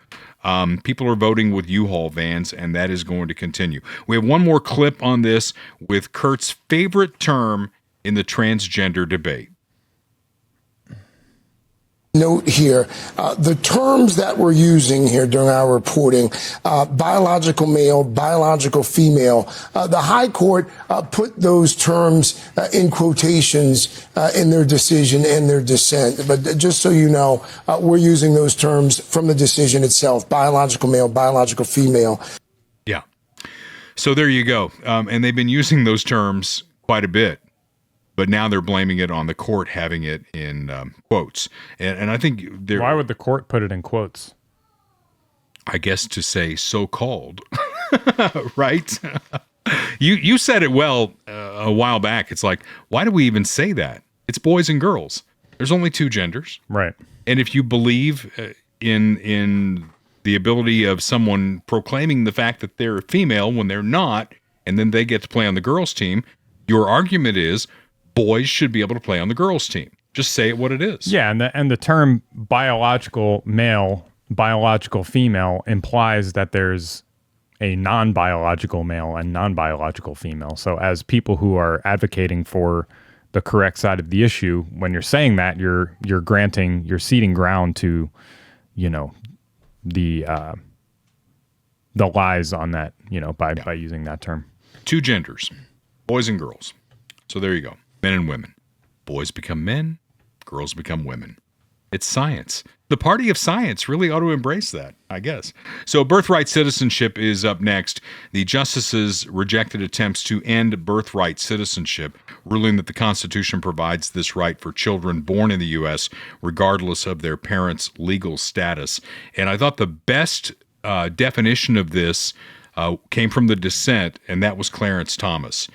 S2: People are voting with U-Haul vans, and that is going to continue. We have one more clip on this with Kurt's favorite term in the transgender debate.
S17: Note here, the terms that we're using here during our reporting, biological male, biological female, the High Court put those terms in quotations in their decision and their dissent. But just so you know, we're using those terms from the decision itself, biological male, biological female.
S2: Yeah. So there you go. And they've been using those terms quite a bit. But now they're blaming it on the court having it in quotes. And I think
S3: why would the court put it in quotes?
S2: I guess to say so-called, right? You said it well a while back. It's like, why do we even say that? It's boys and girls. There's only two genders.
S3: Right.
S2: And if you believe in the ability of someone proclaiming the fact that they're female when they're not, and then they get to play on the girls' team, your argument is boys should be able to play on the girls' team. Just say it what it is.
S3: Yeah, and the term biological male, biological female implies that there's a non-biological male and non-biological female. So as people who are advocating for the correct side of the issue, when you're saying that, you're ceding ground to, the lies on that, by using that term.
S2: Two genders, boys and girls. So there you go. Men and women. Boys become men, girls become women. It's science. The party of science really ought to embrace that, I guess. So birthright citizenship is up next. The justices rejected attempts to end birthright citizenship, ruling that the Constitution provides this right for children born in the U.S. regardless of their parents' legal status. And I thought the best definition of this came from the dissent, and that was Clarence Thomas.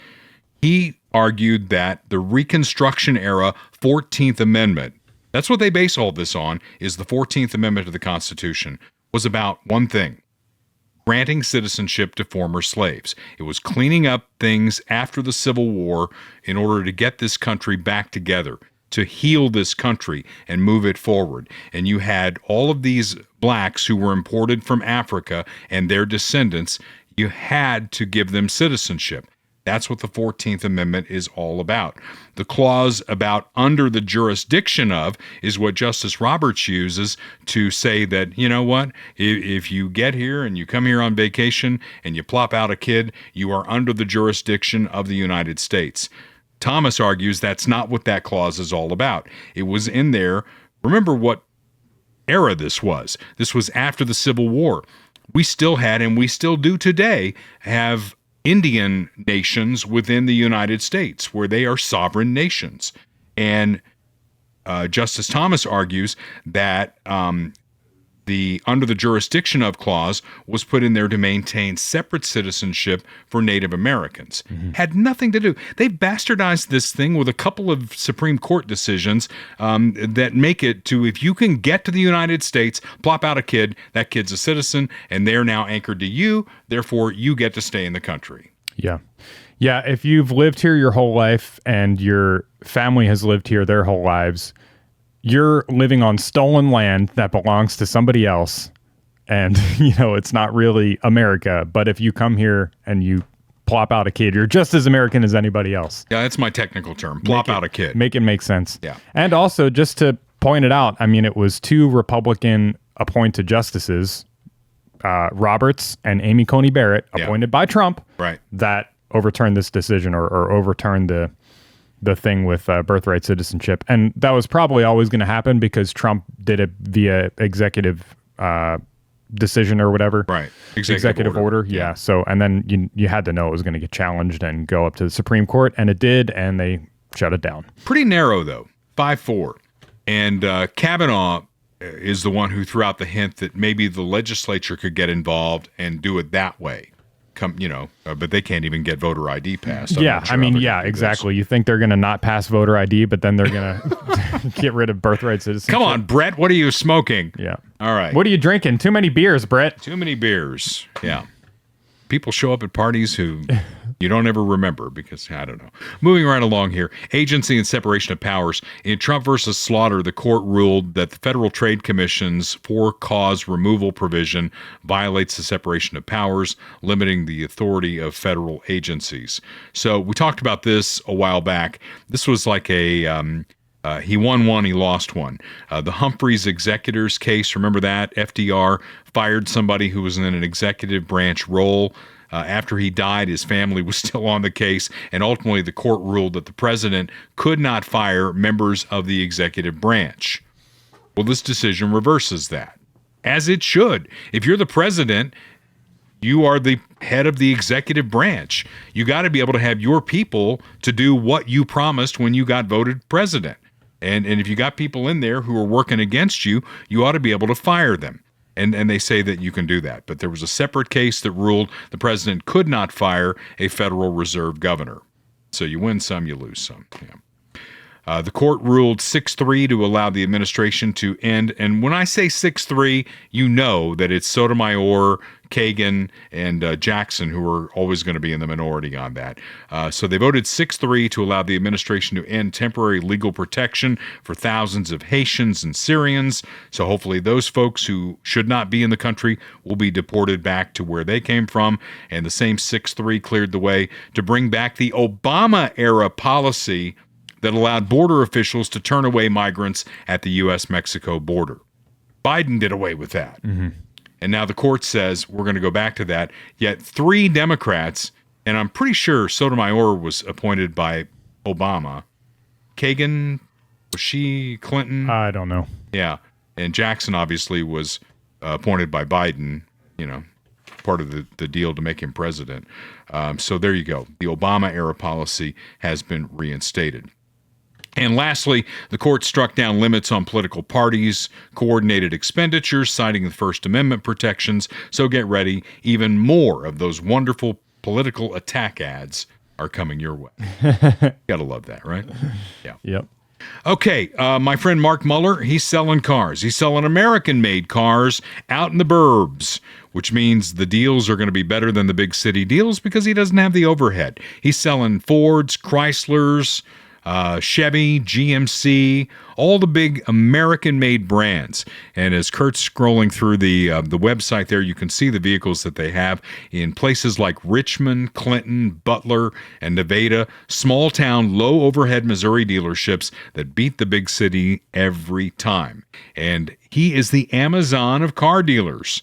S2: He argued that the Reconstruction era 14th Amendment, that's what they base all this on, is the 14th Amendment to the Constitution, was about one thing: granting citizenship to former slaves. It was cleaning up things after the Civil War in order to get this country back together, to heal this country and move it forward. And you had all of these blacks who were imported from Africa and their descendants. You had to give them citizenship. That's what the 14th Amendment is all about. The clause about under the jurisdiction of is what Justice Roberts uses to say that, you know what, if you get here and you come here on vacation and you plop out a kid, you are under the jurisdiction of the United States. Thomas argues that's not what that clause is all about. It was in there. Remember what era this was. This was after the Civil War. We still had, and we still do today, have Indian nations within the United States where they are sovereign nations. And Justice Thomas argues that the under the jurisdiction of clause was put in there to maintain separate citizenship for Native Americans. Mm-hmm. Had nothing to do. They bastardized this thing with a couple of Supreme Court decisions that make it to, if you can get to the United States, plop out a kid, that kid's a citizen, and they're now anchored to you, therefore you get to stay in the country.
S3: Yeah. Yeah, if you've lived here your whole life and your family has lived here their whole lives, you're living on stolen land that belongs to somebody else, and it's not really America. But if you come here and you plop out a kid. You're just as American as anybody else.
S2: Yeah, that's my technical term. Plop out a kid.
S3: Make it make sense.
S2: Yeah.
S3: And also, just to point it out, I mean, it was 2 Republican appointed justices, Roberts and Amy Coney Barrett, appointed by Trump,
S2: right,
S3: that overturned this decision or overturned the thing with birthright citizenship. And that was probably always going to happen because Trump did it via executive decision or whatever.
S2: Right.
S3: Executive order. Yeah. So, and then you had to know it was going to get challenged and go up to the Supreme Court, and it did, and they shut it down.
S2: Pretty narrow, though. 5-4. And Kavanaugh is the one who threw out the hint that maybe the legislature could get involved and do it that way. But they can't even get voter ID passed.
S3: Exactly. You think they're going to not pass voter ID, but then they're going to get rid of birthright citizenship.
S2: Come on, Brett. What are you smoking?
S3: Yeah.
S2: All right.
S3: What are you drinking? Too many beers, Brett.
S2: Too many beers. Yeah. People show up at parties who you don't ever remember because, I don't know. Moving right along here. Agency and separation of powers. In Trump versus Slaughter, the court ruled that the Federal Trade Commission's for-cause removal provision violates the separation of powers, limiting the authority of federal agencies. So we talked about this a while back. This was like a... he won one, he lost one. The Humphreys executors case, remember that? FDR fired somebody who was in an executive branch role. After he died, his family was still on the case, and ultimately the court ruled that the president could not fire members of the executive branch. Well, this decision reverses that, as it should. If you're the president, you are the head of the executive branch. You got to be able to have your people to do what you promised when you got voted president. And if you got people in there who are working against you, you ought to be able to fire them. And they say that you can do that. But there was a separate case that ruled the president could not fire a Federal Reserve governor. So you win some, you lose some. Yeah. The court ruled 6-3 to allow the administration to end. And when I say 6-3, you know that it's Sotomayor, Kagan, and Jackson who are always going to be in the minority on that. So they voted 6-3 to allow the administration to end temporary legal protection for thousands of Haitians and Syrians. So hopefully those folks who should not be in the country will be deported back to where they came from. And the same 6-3 cleared the way to bring back the Obama-era policy that allowed border officials to turn away migrants at the U.S.-Mexico border. Biden did away with that.
S3: Mm-hmm.
S2: And now the court says we're going to go back to that. Yet 3 Democrats, and I'm pretty sure Sotomayor was appointed by Obama. Kagan, was she Clinton?
S3: I don't know.
S2: Yeah. And Jackson obviously was appointed by Biden, part of the deal to make him president. So there you go. The Obama-era policy has been reinstated. And lastly, the court struck down limits on political parties, coordinated expenditures, citing the First Amendment protections. So get ready. Even more of those wonderful political attack ads are coming your way. Gotta love that, right? Yeah.
S3: Yep.
S2: Okay, my friend Mark Muller, he's selling cars. He's selling American-made cars out in the burbs, which means the deals are going to be better than the big city deals because he doesn't have the overhead. He's selling Fords, Chryslers, Chevy, GMC, all the big American-made brands. And as Kurt's scrolling through the website there, you can see the vehicles that they have in places like Richmond, Clinton, Butler, and Nevada, small-town, low-overhead Missouri dealerships that beat the big city every time. And he is the Amazon of car dealers.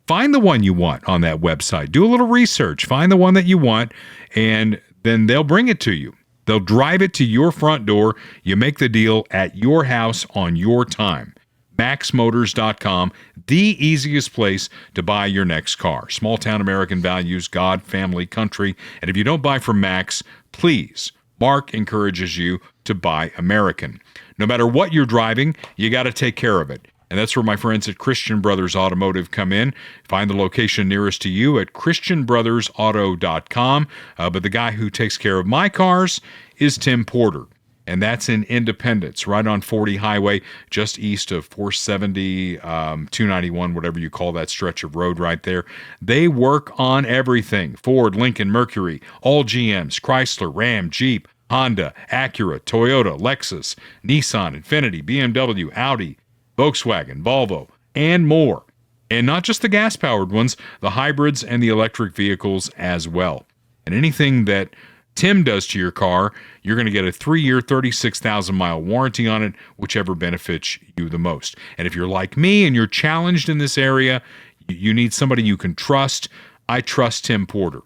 S2: Find the one you want on that website. Do a little research. Find the one that you want, and then they'll bring it to you. They'll drive it to your front door. You make the deal at your house on your time. MaxMotors.com, the easiest place to buy your next car. Small town American values, God, family, country. And if you don't buy from Max, please, Mark encourages you to buy American. No matter what you're driving, you got to take care of it. And that's where my friends at Christian Brothers Automotive come in. Find the location nearest to you at ChristianBrothersAuto.com. But the guy who takes care of my cars is Tim Porter. And that's in Independence, right on 40 Highway, just east of 470, 291, whatever you call that stretch of road right there. They work on everything. Ford, Lincoln, Mercury, all GMs, Chrysler, Ram, Jeep, Honda, Acura, Toyota, Lexus, Nissan, Infiniti, BMW, Audi, Volkswagen, Volvo, and more. And not just the gas-powered ones, the hybrids and the electric vehicles as well. And anything that Tim does to your car, you're going to get a 3-year, 36,000-mile warranty on it, whichever benefits you the most. And if you're like me and you're challenged in this area, you need somebody you can trust. I trust Tim Porter.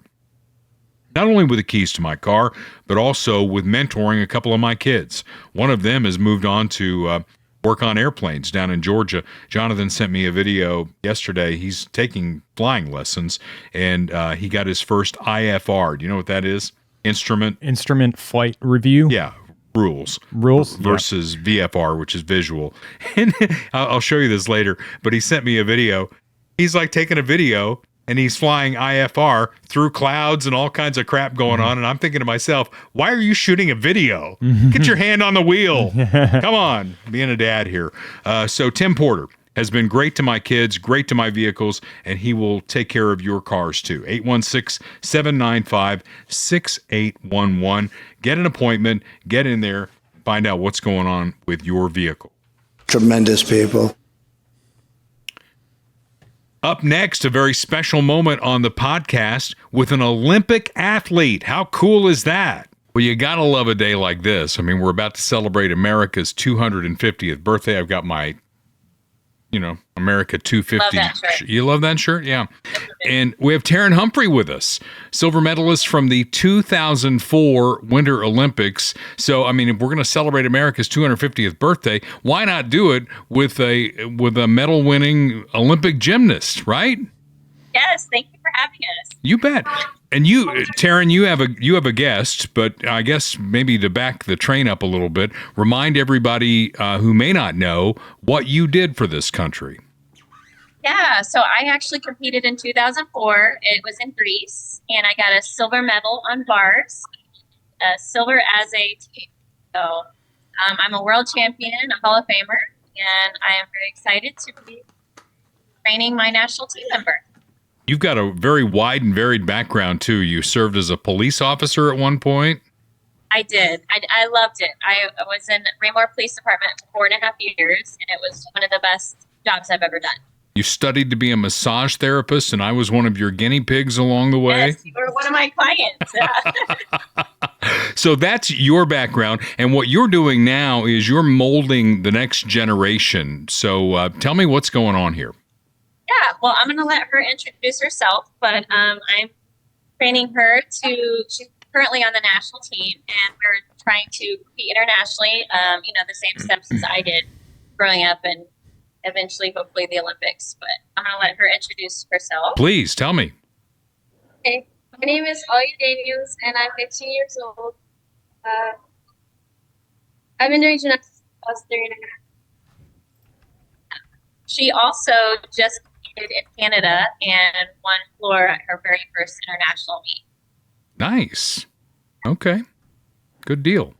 S2: Not only with the keys to my car, but also with mentoring a couple of my kids. One of them has moved on to work on airplanes down in Georgia. Jonathan sent me a video yesterday. He's taking flying lessons, and he got his first IFR. Do you know what that is? Instrument
S3: flight review.
S2: Yeah, rules versus VFR, which is visual. And I'll show you this later. But he sent me a video. He's like taking a video and he's flying IFR through clouds and all kinds of crap going on. And I'm thinking to myself, why are you shooting a video? Get your hand on the wheel. Come on, being a dad here. So Tim Porter has been great to my kids, great to my vehicles, and he will take care of your cars too. 816-795-6811. Get an appointment, get in there, find out what's going on with your vehicle.
S18: Tremendous people.
S2: Up next, a very special moment on the podcast with an Olympic athlete. How cool is that? Well, you gotta love a day like this. I mean, we're about to celebrate America's 250th birthday. I've got my America 250.
S19: Love that shirt.
S2: You love that shirt? Yeah. And we have Terin Humphrey with us, silver medalist from the 2004 Winter Olympics. So, I mean, if we're going to celebrate America's 250th birthday, why not do it with a medal-winning Olympic gymnast, right?
S19: Yes, thank you for having us.
S2: You bet. And you, Terin, you have a guest, but I guess maybe to back the train up a little bit, remind everybody who may not know what you did for this country.
S19: Yeah, so I actually competed in 2004. It was in Greece, and I got a silver medal on bars, silver as a team. So I'm a world champion, a Hall of Famer, and I am very excited to be training my national team member.
S2: You've got a very wide and varied background, too. You served as a police officer at one point.
S19: I did. I loved it. I was in Raymore Police Department for 4.5 years, and it was one of the best jobs I've ever done.
S2: You studied to be a massage therapist, and I was one of your guinea pigs along the way.
S19: Yes, you were one of my clients.
S2: So that's your background, and what you're doing now is you're molding the next generation. So tell me what's going on here.
S19: Yeah, well, I'm going to let her introduce herself, but I'm training her she's currently on the national team, and we're trying to compete internationally, the same steps as I did growing up and eventually, hopefully, the Olympics. But I'm going to let her introduce herself.
S2: Please, tell me.
S20: Okay, my name is Ollie Daniels, and I'm 15 years old. I've been doing gymnastics for the last 3.5.
S19: She also just competed in Canada and won floor at her very first international meet.
S2: Nice. Okay. Good deal.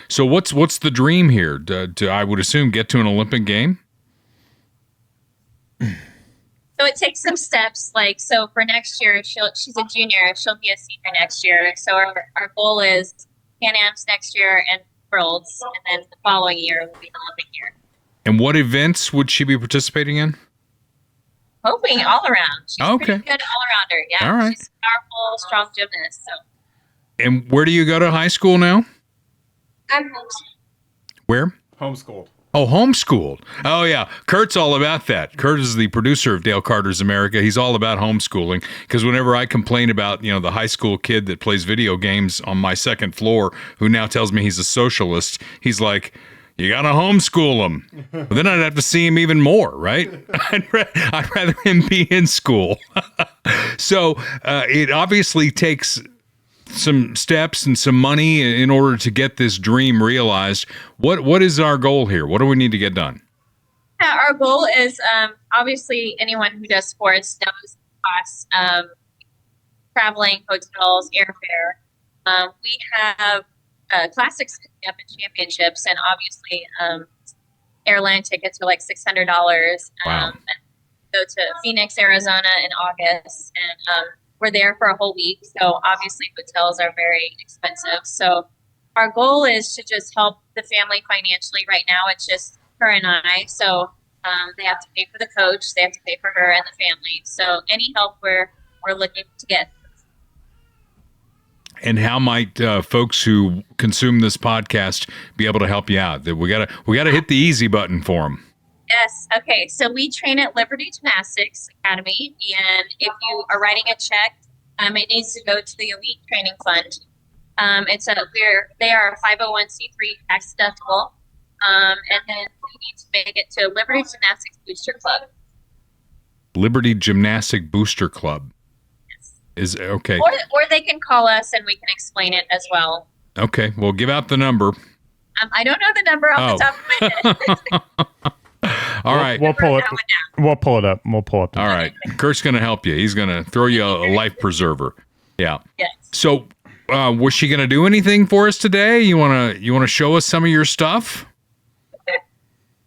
S2: So what's the dream here? To I would assume get to an Olympic game?
S19: So it takes some steps. So for next year, she's a junior. She'll be a senior next year. So our goal is Pan Am's next year and Worlds, and then the following year will be an Olympic year.
S2: And what events would she be participating in?
S19: Hoping all around. She's
S2: okay.
S19: Pretty good all-rounder. Yeah,
S2: all right.
S19: She's a powerful, strong gymnast. So.
S2: And where do you go to high school now?
S20: I'm homeschooled.
S2: Where?
S3: Homeschooled.
S2: Oh, homeschooled. Oh, yeah. Kurt's all about that. Kurt is the producer of Dale Carter's America. He's all about homeschooling because whenever I complain about, the high school kid that plays video games on my second floor who now tells me he's a socialist, he's like, you got to homeschool him. But then I'd have to see him even more, right? I'd rather him be in school. So it obviously takes some steps and some money in order to get this dream realized. What is our goal here? What do we need to get done?
S19: Yeah, our goal is obviously anyone who does sports knows the costs of traveling, hotels, airfare. We have classics up in championships, and obviously airline tickets are like $600.
S2: Wow.
S19: Go to Phoenix, Arizona in August, and we're there for a whole week. So obviously hotels are very expensive. So our goal is to just help the family financially. Right now, it's just her and I. So they have to pay for the coach, they have to pay for her and the family. So any help we're looking to get.
S2: And how might folks who consume this podcast be able to help you out? That we gotta hit the easy button for them.
S19: Yes. Okay. So we train at Liberty Gymnastics Academy, and if you are writing a check, it needs to go to the Elite Training Fund. They are a 501c3 tax deductible, and then we need to make it to Liberty Gymnastics Booster Club.
S2: Liberty Gymnastic Booster Club.
S19: Yes.
S2: Is okay.
S19: Or they can call us and we can explain it as well.
S2: Okay. Well, give out the number.
S19: I don't know the number off the top of my head.
S2: All right.
S3: We'll pull it. We'll pull it up. We'll pull up.
S2: All right. Kurt's going to help you. He's going to throw you a life preserver. Yeah.
S19: Yes.
S2: So, was she going to do anything for us today? You want to show us some of your stuff?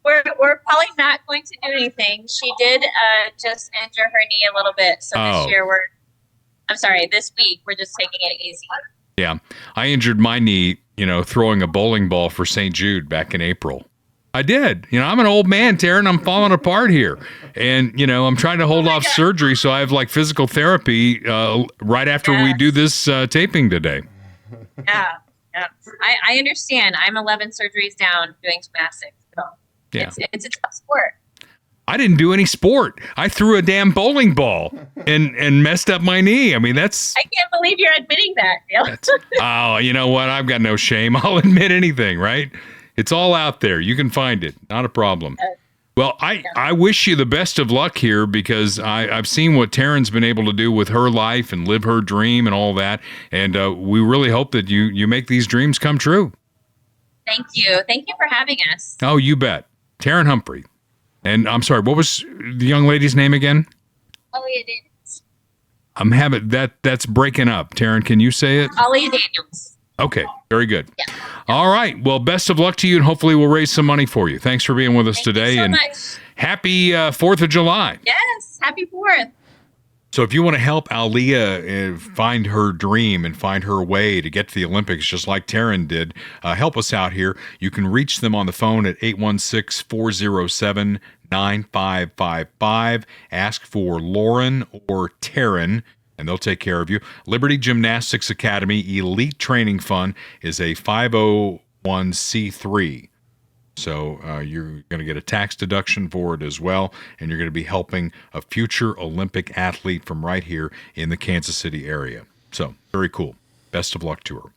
S19: We're probably not going to do anything. She did just injure her knee a little bit. So this week we're just taking it easy.
S2: Yeah. I injured my knee, throwing a bowling ball for St. Jude back in April. I did. I'm an old man, Terin. I'm falling apart here. And, I'm trying to hold off surgery, so I have physical therapy right after we do this taping today.
S19: Yeah. I understand. I'm 11 surgeries down doing gymnastics. So
S2: yeah.
S19: It's a tough sport.
S2: I didn't do any sport. I threw a damn bowling ball and messed up my knee. I mean, I
S19: can't believe you're admitting that, Dale.
S2: Oh, you know what? I've got no shame. I'll admit anything, right? It's all out there. You can find it. Not a problem. Well, I wish you the best of luck here because I've seen what Terin's been able to do with her life and live her dream and all that. And we really hope that you make these dreams come true.
S19: Thank you. Thank you for having us.
S2: Oh, you bet. Terin Humphrey. And I'm sorry, what was the young lady's name again?
S19: Olivia Daniels.
S2: I'm having that's breaking up. Terin, can you say it?
S19: Olivia Daniels.
S2: Okay, very good.
S19: Yeah.
S2: All right. Well, best of luck to you, and hopefully we'll raise some money for you. Thanks for being with us today.
S19: You so
S2: and
S19: much.
S2: Happy 4th of July.
S19: Yes, happy 4th.
S2: So if you want to help Aliyah find her dream and find her way to get to the Olympics, just like Terin did, help us out here. You can reach them on the phone at 816-407-9555. Ask for Lauren or Terin, and they'll take care of you. Liberty Gymnastics Academy Elite Training Fund is a 501c3. So you're going to get a tax deduction for it as well, and you're going to be helping a future Olympic athlete from right here in the Kansas City area. So very cool. Best of luck to her.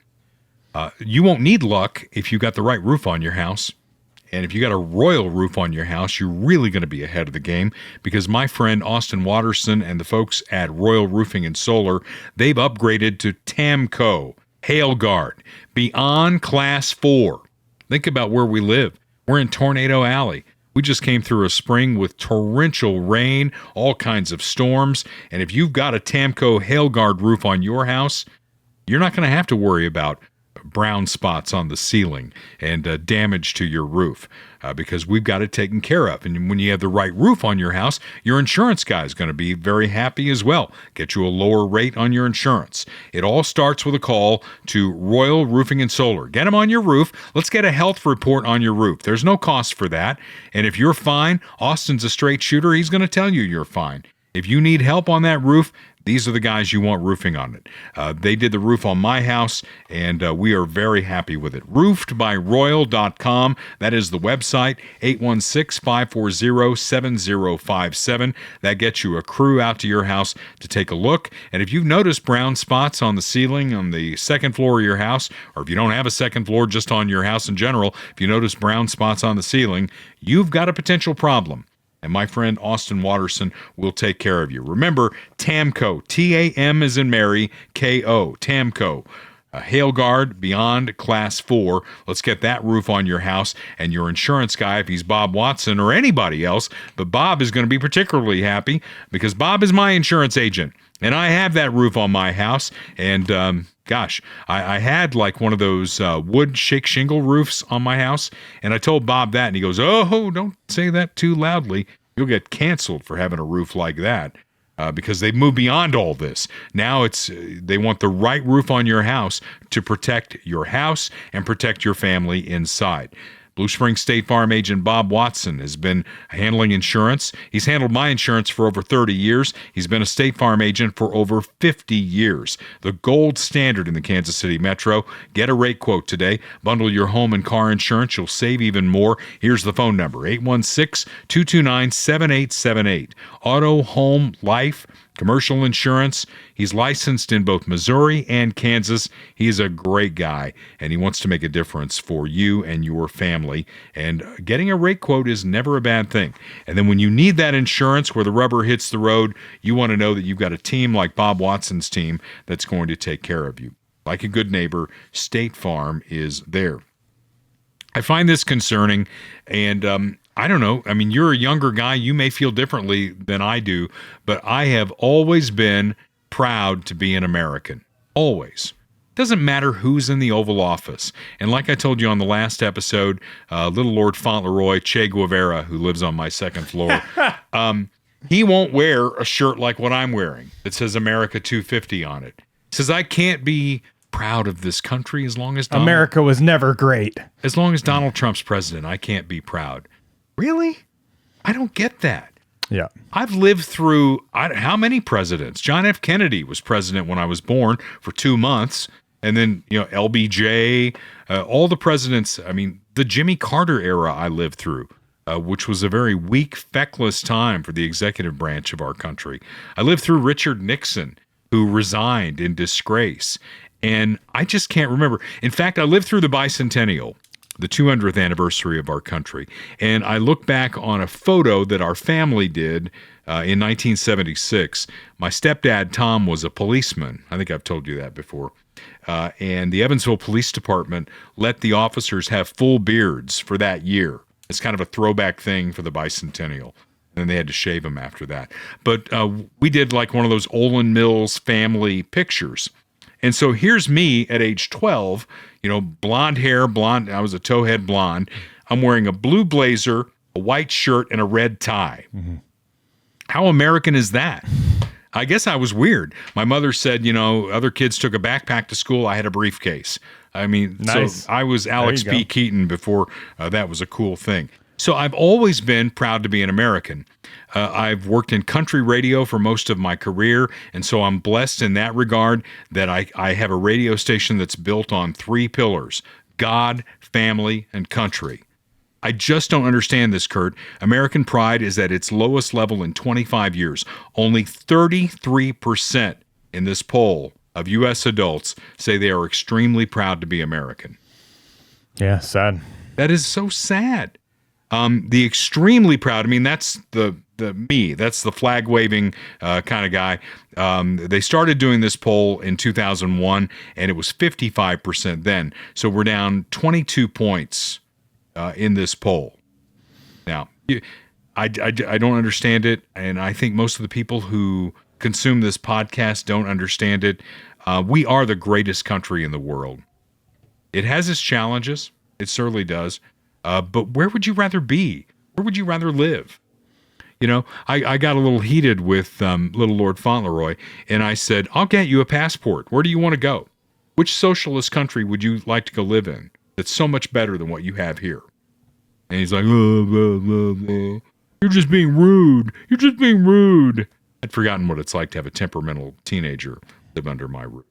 S2: You won't need luck if you got the right roof on your house. And if you got a Royal roof on your house, you're really going to be ahead of the game because my friend Austin Watterson and the folks at Royal Roofing and Solar, they've upgraded to TAMCO Hail Guard Beyond Class 4. Think about where we live. We're in Tornado Alley. We just came through a spring with torrential rain, all kinds of storms. And if you've got a TAMCO Hail Guard roof on your house, you're not going to have to worry about brown spots on the ceiling and damage to your roof because we've got it taken care of. And when you have the right roof on your house, your insurance guy is going to be very happy as well. Get you a lower rate on your insurance. It all starts with a call to Royal Roofing and Solar. Get them on your roof. Let's get a health report on your roof. There's no cost for that. And if you're fine, Austin's a straight shooter. He's going to tell you you're fine. If you need help on that roof, these are the guys you want roofing on it. They did the roof on my house, and we are very happy with it. Roofedbyroyal.com. That is the website, 816-540-7057. That gets you a crew out to your house to take a look. And if you've noticed brown spots on the ceiling on the second floor of your house, or if you don't have a second floor, just on your house in general, if you notice brown spots on the ceiling, you've got a potential problem. And my friend Austin Watterson will take care of you. Remember, TAMCO, T-A-M as in Mary, K-O, TAMCO. Hail Guard Beyond Class 4. Let's get that roof on your house. And your insurance guy, if he's Bob Watson or anybody else, but Bob is going to be particularly happy because Bob is my insurance agent. And I have that roof on my house. And gosh, I had like one of those wood shake shingle roofs on my house. And I told Bob that, and he goes, "Oh, don't say that too loudly. You'll get canceled for having a roof like that." Because they've moved beyond all this. Now they want the right roof on your house to protect your house and protect your family inside. Blue Springs State Farm agent Bob Watson has been handling insurance. He's handled my insurance for over 30 years. He's been a State Farm agent for over 50 years. The gold standard in the Kansas City Metro. Get a rate quote today. Bundle your home and car insurance. You'll save even more. Here's the phone number, 816-229-7878. Auto, home, life, commercial insurance. He's licensed in both Missouri and Kansas. He's a great guy, and he wants to make a difference for you and your family. And getting a rate quote is never a bad thing. And then when you need that insurance where the rubber hits the road, you want to know that you've got a team like Bob Watson's team that's going to take care of you. Like a good neighbor, State Farm is there. I find this concerning, and I don't know. I mean, you're a younger guy. You may feel differently than I do, but I have always been proud to be an American. Always. Doesn't matter who's in the Oval Office. And like I told you on the last episode, little Lord Fauntleroy, Che Guevara, who lives on my second floor, he won't wear a shirt like what I'm wearing that says America 250 on it. He says, I can't be proud of this country as long as
S3: America was never great.
S2: As long as Donald Trump's president, I can't be proud. Really? I don't get that.
S3: Yeah.
S2: I've lived through how many presidents? John F. Kennedy was president when I was born for 2 months. And then, LBJ, all the presidents. I mean, the Jimmy Carter era I lived through, which was a very weak, feckless time for the executive branch of our country. I lived through Richard Nixon, who resigned in disgrace. And I just can't remember. In fact, I lived through the bicentennial, the 200th anniversary of our country. And I look back on a photo that our family did in 1976. My stepdad, Tom, was a policeman. I think I've told you that before. And the Evansville Police Department let the officers have full beards for that year. It's kind of a throwback thing for the bicentennial. And then they had to shave them after that. But we did like one of those Olin Mills family pictures. And so here's me at age 12, blonde hair, I was a towhead blonde. I'm wearing a blue blazer, a white shirt, and a red tie. Mm-hmm. How American is that? I guess I was weird. My mother said, other kids took a backpack to school. I had a briefcase. I mean, nice. So I was Alex P. Keaton before that was a cool thing. So I've always been proud to be an American. I've worked in country radio for most of my career, and so I'm blessed in that regard that I have a radio station that's built on 3 pillars: God, family, and country. I just don't understand this, Kurt. American pride is at its lowest level in 25 years. Only 33% in this poll of U.S. adults say they are extremely proud to be American.
S3: Yeah, sad.
S2: That is so sad. The extremely proud, I mean, that's the me. That's the flag waving kind of guy. They started doing this poll in 2001, and it was 55% then. So we're down 22 points in this poll. Now, I don't understand it, and I think most of the people who consume this podcast don't understand it. We are the greatest country in the world. It has its challenges. It certainly does. But where would you rather be? Where would you rather live? I got a little heated with little Lord Fauntleroy, and I said, I'll get you a passport. Where do you want to go? Which socialist country would you like to go live in that's so much better than what you have here? And he's like, you're just being rude. You're just being rude. I'd forgotten what it's like to have a temperamental teenager live under my roof.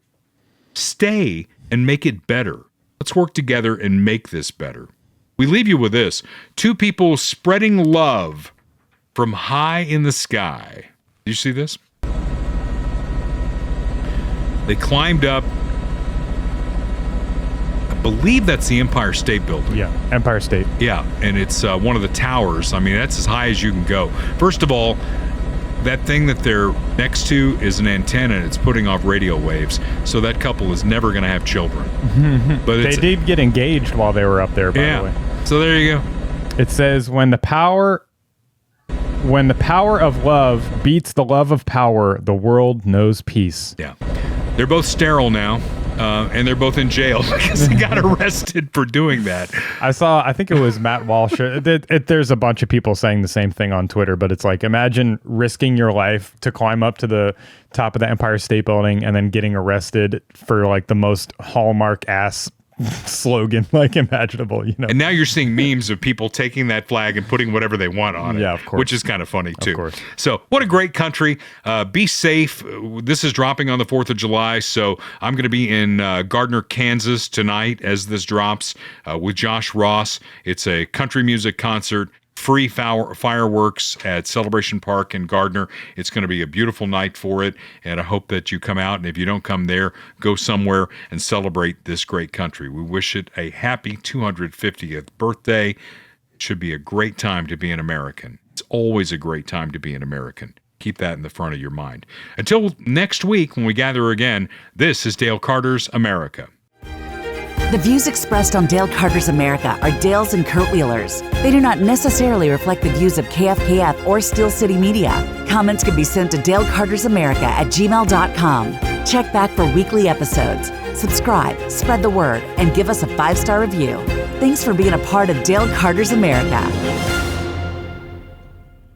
S2: Stay and make it better. Let's work together and make this better. We leave you with this. 2 people spreading love from high in the sky. Did you see this? They climbed up. I believe that's the Empire State Building.
S3: Yeah, Empire State.
S2: Yeah, and it's one of the towers. I mean, that's as high as you can go. First of all, that thing that they're next to is an antenna, and it's putting off radio waves, so that couple is never going to have children.
S3: But they did get engaged while they were up there, by the way.
S2: So there you go.
S3: It says, when the power of love beats the love of power, the world knows peace.
S2: Yeah. They're both sterile now, and they're both in jail because they got arrested for doing that.
S3: I think it was Matt Walsh. There's a bunch of people saying the same thing on Twitter, but it's like, imagine risking your life to climb up to the top of the Empire State Building and then getting arrested for like the most Hallmark ass slogan like imaginable,
S2: And now you're seeing memes of people taking that flag and putting whatever they want on it.
S3: Yeah, of course.
S2: Which is kind of funny, too.
S3: Of course.
S2: So what a great country. Be safe. This is dropping on the 4th of July, so I'm going to be in Gardner, Kansas tonight as this drops with Josh Ross. It's a country music concert. Free fireworks at Celebration Park in Gardner. It's going to be a beautiful night for it, and I hope that you come out. And if you don't come there, go somewhere and celebrate this great country. We wish it a happy 250th birthday. It should be a great time to be an American. It's always a great time to be an American. Keep that in the front of your mind. Until next week, when we gather again, this is Dale Carter's America.
S21: The views expressed on Dale Carter's America are Dale's and Kurt Wheeler's. They do not necessarily reflect the views of KFKF or Steel City Media. Comments can be sent to dalecartersamerica@gmail.com. Check back for weekly episodes. Subscribe, spread the word, and give us a 5-star review. Thanks for being a part of Dale Carter's America.